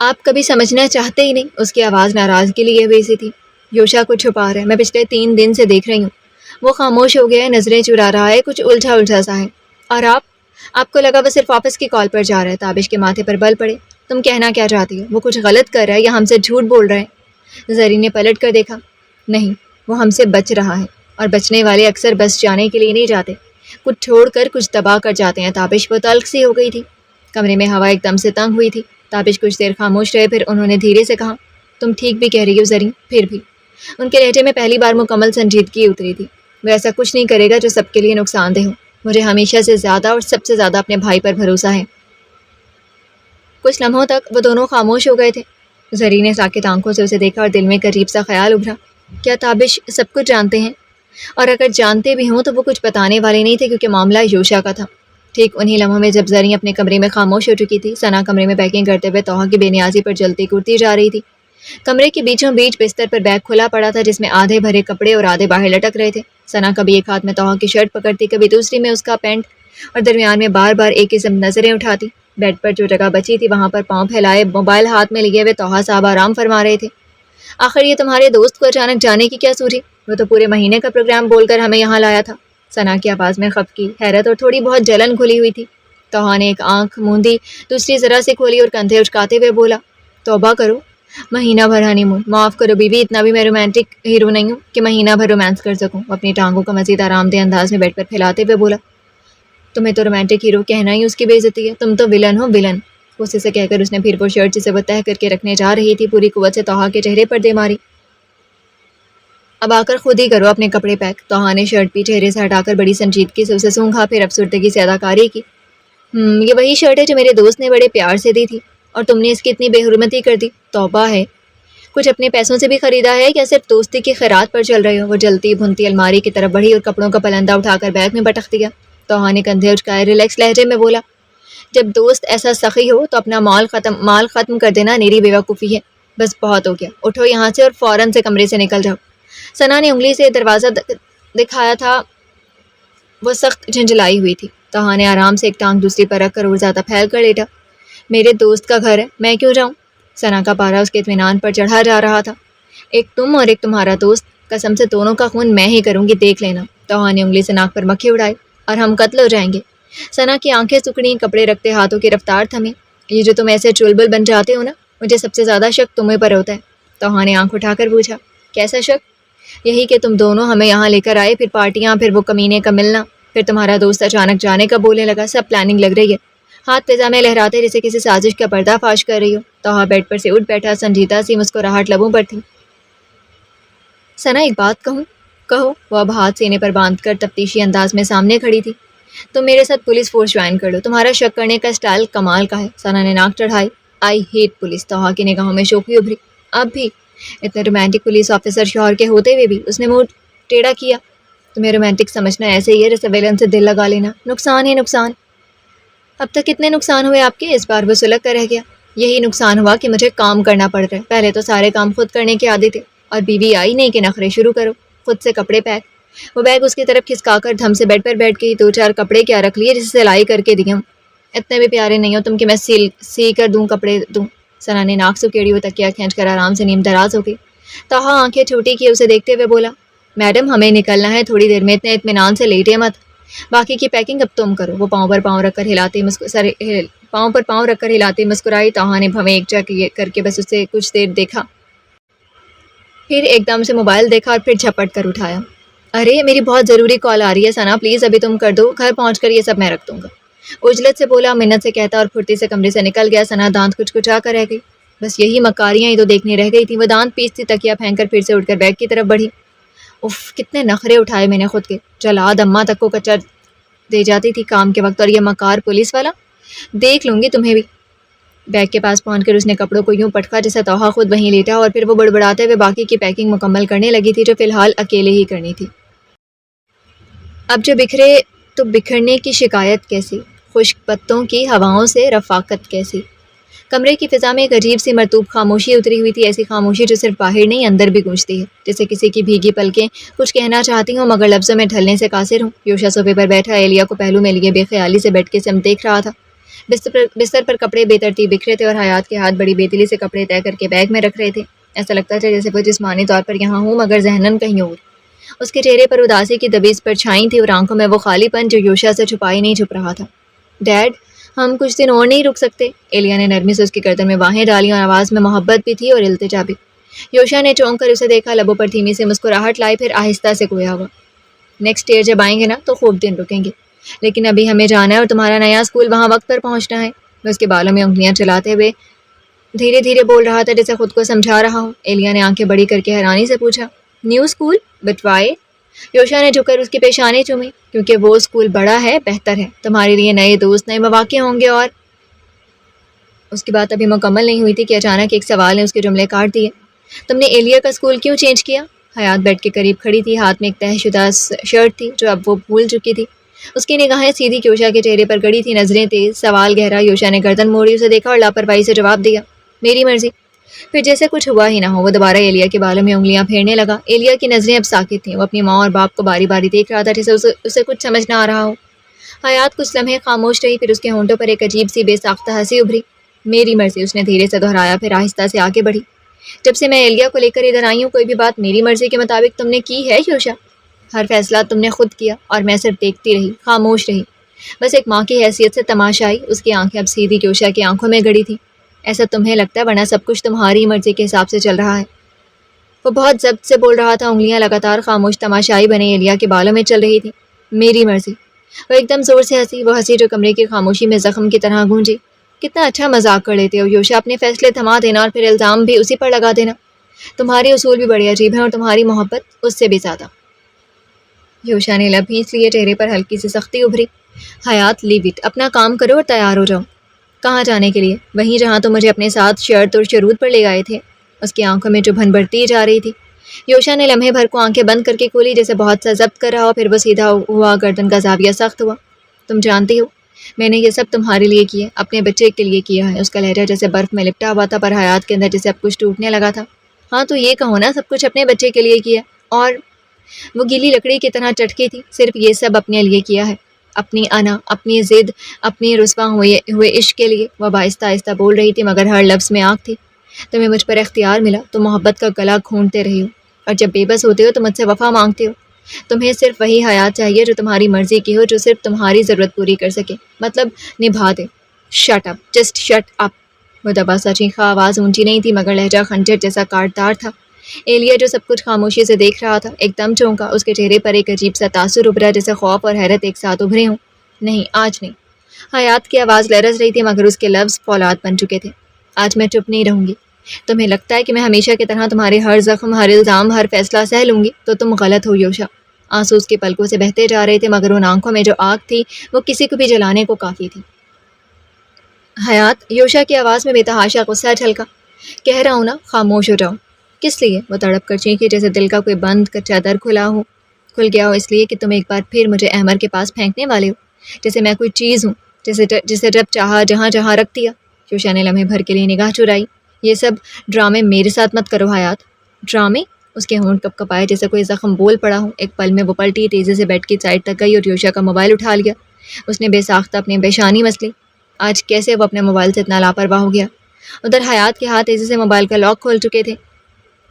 آپ کبھی سمجھنا چاہتے ہی نہیں۔ اس کی آواز ناراضگی لیے ہوئی سی تھی۔ یوشا کو چھپا رہا ہے، میں پچھلے 3 دن سے دیکھ رہی ہوں، وہ خاموش ہو گیا ہے، نظریں چرا رہا ہے، کچھ الجھا الجھا سا ہے۔ اور آپ کو لگا وہ صرف آفس کی کال پر جا رہا ہے۔ تابش کے ماتھے پر بل پڑے۔ تم کہنا کیا چاہتی ہو؟ وہ کچھ غلط کر رہا ہے یا ہم سے جھوٹ بول رہا ہے؟ زرین نے پلٹ کر دیکھا۔ نہیں، وہ ہم سے بچ رہا ہے، اور بچنے والے اکثر بس جانے کے لیے نہیں جاتے، کچھ چھوڑ کر کچھ دبا کر جاتے ہیں۔ تابش وہ تلخ سی ہو گئی تھی، کمرے میں ہوا ایک دم سے تنگ ہوئی تھی۔ تابش کچھ دیر خاموش رہے، پھر انہوں نے دھیرے سے کہا، تم ٹھیک بھی کہہ رہی ہو زرین، پھر بھی۔ ان کے لہجے میں پہلی بار مکمل سنجیدگی اتری تھی۔ وہ ایسا کچھ نہیں کرے گا جو سب کے لیے نقصان دہ ہو۔ مجھے ہمیشہ سے زیادہ اور سب سے زیادہ اپنے بھائی پر بھروسہ ہے۔ کچھ لمحوں تک وہ دونوں خاموش ہو گئے تھے۔ زرین نے ساکت آنکھوں سے اسے دیکھا اور دل میں قریب سا خیال ابھرا، کیا تابش سب کچھ جانتے ہیں؟ اور اگر جانتے بھی ہوں تو وہ کچھ بتانے والے نہیں تھے، کیونکہ معاملہ یوشا کا تھا۔ ٹھیک انہی لمحوں میں جب زرین اپنے کمرے میں خاموش ہو چکی تھی، ثنا کمرے میں پیکنگ کرتے ہوئے توحا کی بے نیازی پر جلتی کرتی جا رہی تھی۔ کمرے کے بیچوں بیچ بستر پر بیگ کھلا پڑا تھا جس میں آدھے بھرے کپڑے اور آدھے باہر لٹک رہے تھے۔ ثنا کبھی ایک ہاتھ میں توحا کی شرٹ پکڑتی، کبھی دوسری میں اس کا پینٹ، اور درمیان میں بار بار ایک قسم نظریں اٹھاتی۔ بیڈ پر جو جگہ بچی تھی وہاں پر پاؤں پھیلائے موبائل ہاتھ میں لیے ہوئے توحا صاحب آرام فرما رہے تھے۔ آخر یہ تمہارے دوست کو اچانک جانے کی کیا سوجی؟ وہ تو پورے مہینے کا پروگرام بول کر ہمیں یہاں لایا تھا۔ ثنا کی آواز میں خفگی، حیرت اور تھوڑی بہت جلن گھلی ہوئی تھی۔ توحا نے ایک آنکھ موندی، دوسری ذرا سے کھولی اور کندھے اچکاتے ہوئے بولا، توبہ کرو، مہینہ بھر ہنی مون، معاف کرو بیوی، اتنا بھی میں رومانٹک ہیرو نہیں ہوں کہ مہینہ بھر رومانس کر سکوں۔ اپنی ٹانگوں کا مزید آرام دہ انداز میں بیڈ پر پھیلاتے ہوئے بولا، تمہیں تو رومانٹک ہیرو کہنا ہی اس کی بے عزتی ہے، تم تو ولن ہو ولن۔ غصے سے کہہ کر اس نے پھر وہ شرٹ جسے وہ تہہ کر کے رکھنے جا رہی تھی پوری قوت سے توحا کے چہرے پر دے ماری۔ اب آ کر خود ہی کرو اپنے کپڑے پیک۔ توحا نے شرٹ بھی چہرے سے ہٹا کر بڑی سنجیدگی سے اسے سونگھا، پھر افسردگی سے اداکاری کی۔ یہ وہی شرٹ ہے جو میرے دوست نے بڑے پیار سے دی تھی اور تم نے اس کی اتنی بے حرمتی کر دی۔ توبہ ہے، کچھ اپنے پیسوں سے بھی خریدا ہے یا صرف دوستی کی خیرات پر چل رہے ہو؟ وہ جلتی بھنتی الماری کی طرف بڑھی اور کپڑوں کا پلندہ اٹھا کر بیگ میں پٹک دیا۔ توحا نے کندھے اچکائے ریلیکس لہجے میں بولا، جب دوست ایسا سخی ہو تو اپنا مال ختم کر دینا نیری بیوقوفی ہے۔ بس بہت ہو گیا، اٹھو یہاں سے اور فوراً سے کمرے سے نکل جاؤ۔ ثنا نے انگلی سے دروازہ دکھایا تھا، وہ سخت جھنجھلائی ہوئی تھی۔ توحا نے آرام سے ایک ٹانگ دوسری پر رکھ کر اور زیادہ پھیل کر لیٹا۔ میرے دوست کا گھر ہے، میں کیوں جاؤں؟ ثنا کا پارا اس کے اطمینان پر چڑھا جا رہا تھا۔ ایک تم اور ایک تمہارا دوست، قسم سے دونوں کا خون میں ہی کروں گی، دیکھ لینا۔ توحا نے انگلی سے ناک پر مکھی اڑائی، اور ہم قتل ہو جائیں گے۔ ثنا کی آنکھیں سکڑیں، کپڑے رکھتے ہاتھوں کی رفتار تھمی۔ یہ جو تم ایسے چلبل بن جاتے ہو نا، مجھے سب سے زیادہ شک تمہیں پر ہوتا ہے۔ توحا نے آنکھ اٹھا کر پوچھا، کیسا شک؟ یہی کہ تم دونوں ہمیں یہاں لے کر آئے، پھر پارٹیاں، پھر وہ کمینے کا ملنا، پھر تمہارا دوست اچانک جانے کا بولنے لگا، سب پلاننگ لگ رہی ہے۔ ہاتھ فضا میں لہراتے جیسے کسی سازش کا پردہ فاش کر رہی ہو۔ توحا بیڈ پر سے اٹھ بیٹھا، سنجیدہ سی مسکراہٹ لبوں پر تھی۔ ثنا ایک بات کہوں؟ کہو۔ وہ اب ہاتھ سینے پر باندھ کر تفتیشی انداز میں سامنے کھڑی تھی۔ تم میرے ساتھ پولیس فورس جوائن کر لو، تمہارا شک کرنے کا اسٹائل کمال کا ہے۔ ثنا نے ناک چڑھائی، آئی ہیٹ پولیس۔ توحا کی نگاہوں میں شوخی ابھری، اب بھی؟ اتنے رومانٹک پولیس آفیسر شوہر کے ہوتے ہوئے بھی؟ اس نے منہ ٹیڑھا کیا، تمہیں رومانٹک سمجھنا ایسے ہی ہے جیسے ویلن سے دل لگا لینا، نقصان ہی نقصان۔ اب تک کتنے نقصان ہوئے آپ کے؟ اس بار وہ سلگ کر رہ گیا۔ یہی نقصان ہوا کہ مجھے کام کرنا پڑ رہا ہے، پہلے تو سارے کام خود کرنے کے عادی تھے، اور بیوی آئی نہیں کہ نخرے شروع کرو، خود سے کپڑے پیک۔ وہ بیگ اس کی طرف کھسکا کر دھم سے بیڈ پر بیٹھ گئی، دو چار کپڑے کیا رکھ لیے جسے سلائی کر کے دیا ہوں، اتنے بھی پیارے نہیں ہو تم کہ میں سی کر دوں کپڑے دوں۔ ثنا نے ناک سکیڑی ہوئی تکیا کھینچ کر آرام سے نیم دراز ہو گئی۔ توحا آنکھیں چھوٹی کی اسے دیکھتے ہوئے بولا، میڈم ہمیں نکلنا ہے تھوڑی دیر میں، اتنے اطمینان سے لیٹے مت، باقی کی پیکنگ اب تم کرو۔ وہ پاؤں پر پاؤں رکھ کر ہلاتی مسکرائی۔ توحا نے بھویں ایک جا کر کے بس اسے کچھ دیر دیکھا، پھر ایک دم سے موبائل دیکھا اور پھر جھپٹ کر اٹھایا، ارے میری بہت ضروری کال آ رہی ہے ثنا، پلیز ابھی تم کر دو، گھر پہنچ کر یہ سب میں رکھ دوں گا۔ عجلت سے بولا، منت سے کہتا اور پھرتی سے کمرے سے نکل گیا۔ ثنا دانت کچکچا کر رہ گئی، بس یہی مکاریاں ہی تو دیکھنے رہ گئی تھی۔ وہ دانت پیستی تکیا پھینک کر پھر سے اٹھ کر بیگ کی طرف بڑھی۔ اف، کتنے نخرے اٹھائے میں نے خود کے، جلاد اماں تک کو کچر دے جاتی تھی کام کے وقت، اور یہ مکار پولیس والا، دیکھ لوں گی تمہیں بھی۔ بیگ کے پاس پہنچ کر اس نے کپڑوں کو یوں پٹکا جیسے توحا خود وہیں لیٹا، اور پھر وہ بڑبڑاتے ہوئے باقی کی پیکنگ مکمل کرنے لگی تھی جو فی الحال اکیلے ہی کرنی تھی۔ اب جو بکھرے تو بکھرنے کی شکایت کیسی، خشک پتوں کی ہواؤں سے رفاقت کیسی۔ کمرے کی فضا میں ایک عجیب سی مرطوب خاموشی اتری ہوئی تھی، ایسی خاموشی جو صرف باہر نہیں اندر بھی گونجتی ہے، جیسے کسی کی بھیگی پلکیں کچھ کہنا چاہتی ہوں مگر لفظوں میں ڈھلنے سے قاصر ہوں۔ یوشا صوفے پر بیٹھا ایلیا کو پہلو میں لیے بے خیالی سے بیڈ کے سمت دیکھ رہا تھا۔ بستر پر کپڑے بے ترتیب بکھرے تھے اور حیات کے ہاتھ بڑی بے دلی سے کپڑے طے کر کے بیگ میں رکھ رہے تھے۔ ایسا لگتا تھا جیسے وہ جسمانی طور پر یہاں ہوں مگر ذہناً کہیں اور۔ اس کے چہرے پر اداسی کی دبیز پرچھائی تھی اور آنکھوں میں وہ خالی پن جو یوشا سے چھپائی نہیں چھپ رہا تھا۔ ڈیڈ، ہم کچھ دن اور نہیں رک سکتے؟ ایلیا نے نرمی سے اس کی گردن میں باہیں ڈالی اور آواز میں محبت بھی تھی اور التجا بھی۔ یوشا نے چونک کر اسے دیکھا، لبوں پر دھیمی سے مسکراہٹ لائی، پھر آہستہ سے گویا ہوا، نیکسٹ ایئر جب آئیں گے نا تو خوب دن رکیں گے، لیکن ابھی ہمیں جانا ہے اور تمہارا نیا اسکول وہاں وقت پر پہنچنا ہے۔ وہ اس کے بالوں میں انگلیاں چلاتے ہوئے دھیرے دھیرے بول رہا تھا جیسے خود کو سمجھا رہا ہو۔ ایلیا نے آنکھیں بڑی کر کے حیرانی سے پوچھا، new school? But why? Yusha نے جھک کر اس کی پیشانی چومی، کیونکہ وہ اسکول بڑا ہے، بہتر ہے، تمہارے لیے نئے دوست، نئے مواقع ہوں گے۔ اور اس کی بات ابھی مکمل نہیں ہوئی تھی کہ اچانک ایک سوال نے اس کے جملے کاٹ دیے، تم نے ایلیا کا اسکول کیوں چینج کیا؟ حیات بیڈ کے قریب کھڑی تھی، ہاتھ میں ایک تہہ شدہ شرٹ تھی جو اب وہ بھول چکی تھی۔ اس کی نگاہیں سیدھی یوشا کے چہرے پر گڑی تھی، نظریں تیز، سوال گہرا۔ یوشا نے گردن موڑی، اسے دیکھا اور لاپرواہی سے جواب دیا، میری مرضی۔ پھر جیسے کچھ ہوا ہی نہ ہو وہ دوبارہ ایلیا کے بالوں میں انگلیاں پھیرنے لگا۔ ایلیا کی نظریں اب ساکت تھیں، وہ اپنی ماں اور باپ کو باری باری دیکھ رہا تھا جیسے اسے کچھ سمجھ نہ آ رہا ہو۔ حیات کچھ لمحے خاموش رہی، پھر اس کے ہونٹوں پر ایک عجیب سی بے ساختہ ہنسی ابھری۔ میری مرضی، اس نے دھیرے سے دہرایا، پھر آہستہ سے آگے بڑھی۔ جب سے میں ایلیا کو لے کر ادھر آئی ہوں کوئی بھی بات میری مرضی کے مطابق تم نے کی ہے یوشا؟ ہر فیصلہ تم نے خود کیا اور میں صرف دیکھتی رہی، خاموش رہی، بس ایک ماں کی حیثیت سے تماشائی۔ اس کی آنکھیں اب سیدھی یوشا کی آنکھوں میں گڑی تھیں۔ ایسا تمہیں لگتا ہے، ورنہ سب کچھ تمہاری مرضی کے حساب سے چل رہا ہے۔ وہ بہت ضبط سے بول رہا تھا، انگلیاں لگاتار خاموش تماشائی بنے ایلیا کے بالوں میں چل رہی تھیں۔ میری مرضی۔ وہ ایک دم زور سے ہنسی، وہ ہنسی جو کمرے کی خاموشی میں زخم کی طرح گونجی۔ کتنا اچھا مذاق کر لیتے ہو یوشا، اپنے فیصلے تھما دینا اور پھر الزام بھی اسی پر لگا دینا۔ تمہارے اصول بھی بڑے عجیب ہیں اور تمہاری محبت اس سے بھی زیادہ۔ یوشا نے لب بھینچ لیے، چہرے پر ہلکی سی سختی ابھری۔ حیات، لیو اٹ، اپنا کام کرو اور تیار ہو جاؤ۔ کہاں جانے کے لیے؟ وہیں جہاں تم مجھے اپنے ساتھ شرط اور شروط پر لے آئے تھے۔ اس کی آنکھوں میں چبھن بڑھتی جا رہی تھی۔ یوشا نے لمحے بھر کو آنکھیں بند کر کے کھولی، جیسے بہت سا ضبط کر رہا ہو، پھر وہ سیدھا ہوا، گردن کا زاویہ سخت ہوا۔ تم جانتی ہو میں نے یہ سب تمہارے لیے کیا، اپنے بچے کے لیے کیا ہے۔ اس کا لہجہ جیسے برف میں لپٹا ہوا تھا، پر حیات کے اندر جیسے اب کچھ ٹوٹنے لگا تھا۔ ہاں تو یہ کہو نا، سب کچھ اپنے بچے کے لیے کیا، اور وہ گیلی لکڑی کی طرح چٹکی تھی۔ صرف یہ سب اپنے لیے کیا ہے، اپنی انا، اپنی ضد، اپنی رسوا ہوئے عشق کے لیے۔ وہ آہستہ آہستہ بول رہی تھی، مگر ہر لفظ میں آگ تھی۔ تمہیں مجھ پر اختیار ملا، تم محبت کا گلا گھونٹتے رہے ہو، اور جب بے بس ہوتے ہو تو مجھ سے وفا مانگتے ہو۔ تمہیں صرف وہی حیات چاہیے جو تمہاری مرضی کی ہو، جو صرف تمہاری ضرورت پوری کر سکے، مطلب نبھا دے۔ Shut up, just shut up. وہ دبا سا چیخا، آواز اونچی نہیں تھی مگر لہجہ خنجر جیسا کاٹدار تھا۔ ایلیا جو سب کچھ خاموشی سے دیکھ رہا تھا ایک دم چونکا، اس کے چہرے پر ایک عجیب سا تاثر ابھرا، جیسے خوف اور حیرت ایک ساتھ ابھرے ہوں۔ نہیں، آج نہیں۔ حیات کی آواز لرز رہی تھی مگر اس کے لفظ فولاد بن چکے تھے۔ آج میں چپ نہیں رہوں گی۔ تمہیں لگتا ہے کہ میں ہمیشہ کی طرح تمہارے ہر زخم، ہر الزام، ہر فیصلہ سہ لوں گی، تو تم غلط ہو یوشا۔ آنسو اس کی پلکوں سے بہتے جا رہے تھے مگر ان آنکھوں میں جو آگ تھی وہ کسی کو بھی جلانے کو کافی تھی۔ حیات، یوشا کی آواز میں بے تحاشا غصہ جھلکا۔ کہہ رہا ہوں نا، خاموش ہو جاؤ۔ کس لیے؟ وہ تڑپ کر چیخی، جیسے دل کا کوئی بند کچا در کھل گیا ہو۔ اس لیے کہ تم ایک بار پھر مجھے احمر کے پاس پھینکنے والے ہو، جیسے میں کوئی چیز ہوں، جسے جب چاہا جہاں جہاں رکھ دیا۔ یوشا نے لمحے بھر کے لیے نگاہ چرائی۔ یہ سب ڈرامے میرے ساتھ مت کرو حیات۔ ڈرامے؟ اس کے ہونٹ کپ کپائے جیسے کوئی زخم بول پڑا ہو۔ ایک پل میں وہ پلٹی، تیزی سے بیڈ کی سائڈ تک گئی اور یوشا کا موبائل اٹھا لیا۔ اس نے بے ساختہ اپنی پیشانی مسلی۔ آج کیسے وہ اپنے موبائل سے اتنا لاپرواہ ہو گیا؟ ادھر حیات کے ہاتھ تیزی سے موبائل کا لاک کھول چکے تھے۔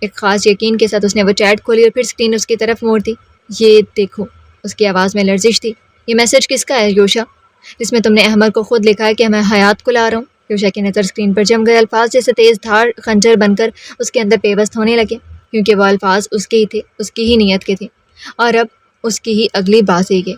ایک خاص یقین کے ساتھ اس نے وہ چیٹ کھولی اور پھر اسکرین اس کی طرف موڑ دی۔ یہ دیکھو، اس کی آواز میں لرزش تھی۔ یہ میسج کس کا ہے یوشا؟ جس میں تم نے احمر کو خود لکھا ہے کہ میں حیات کو لا رہا ہوں۔ یوشا کی نظر اسکرین پر جم گئے، الفاظ جیسے تیز دھار خنجر بن کر اس کے اندر پیوست ہونے لگے، کیونکہ وہ الفاظ اس کے ہی تھے، اس کی ہی نیت کے تھے، اور اب اس کی ہی اگلی بازی کے۔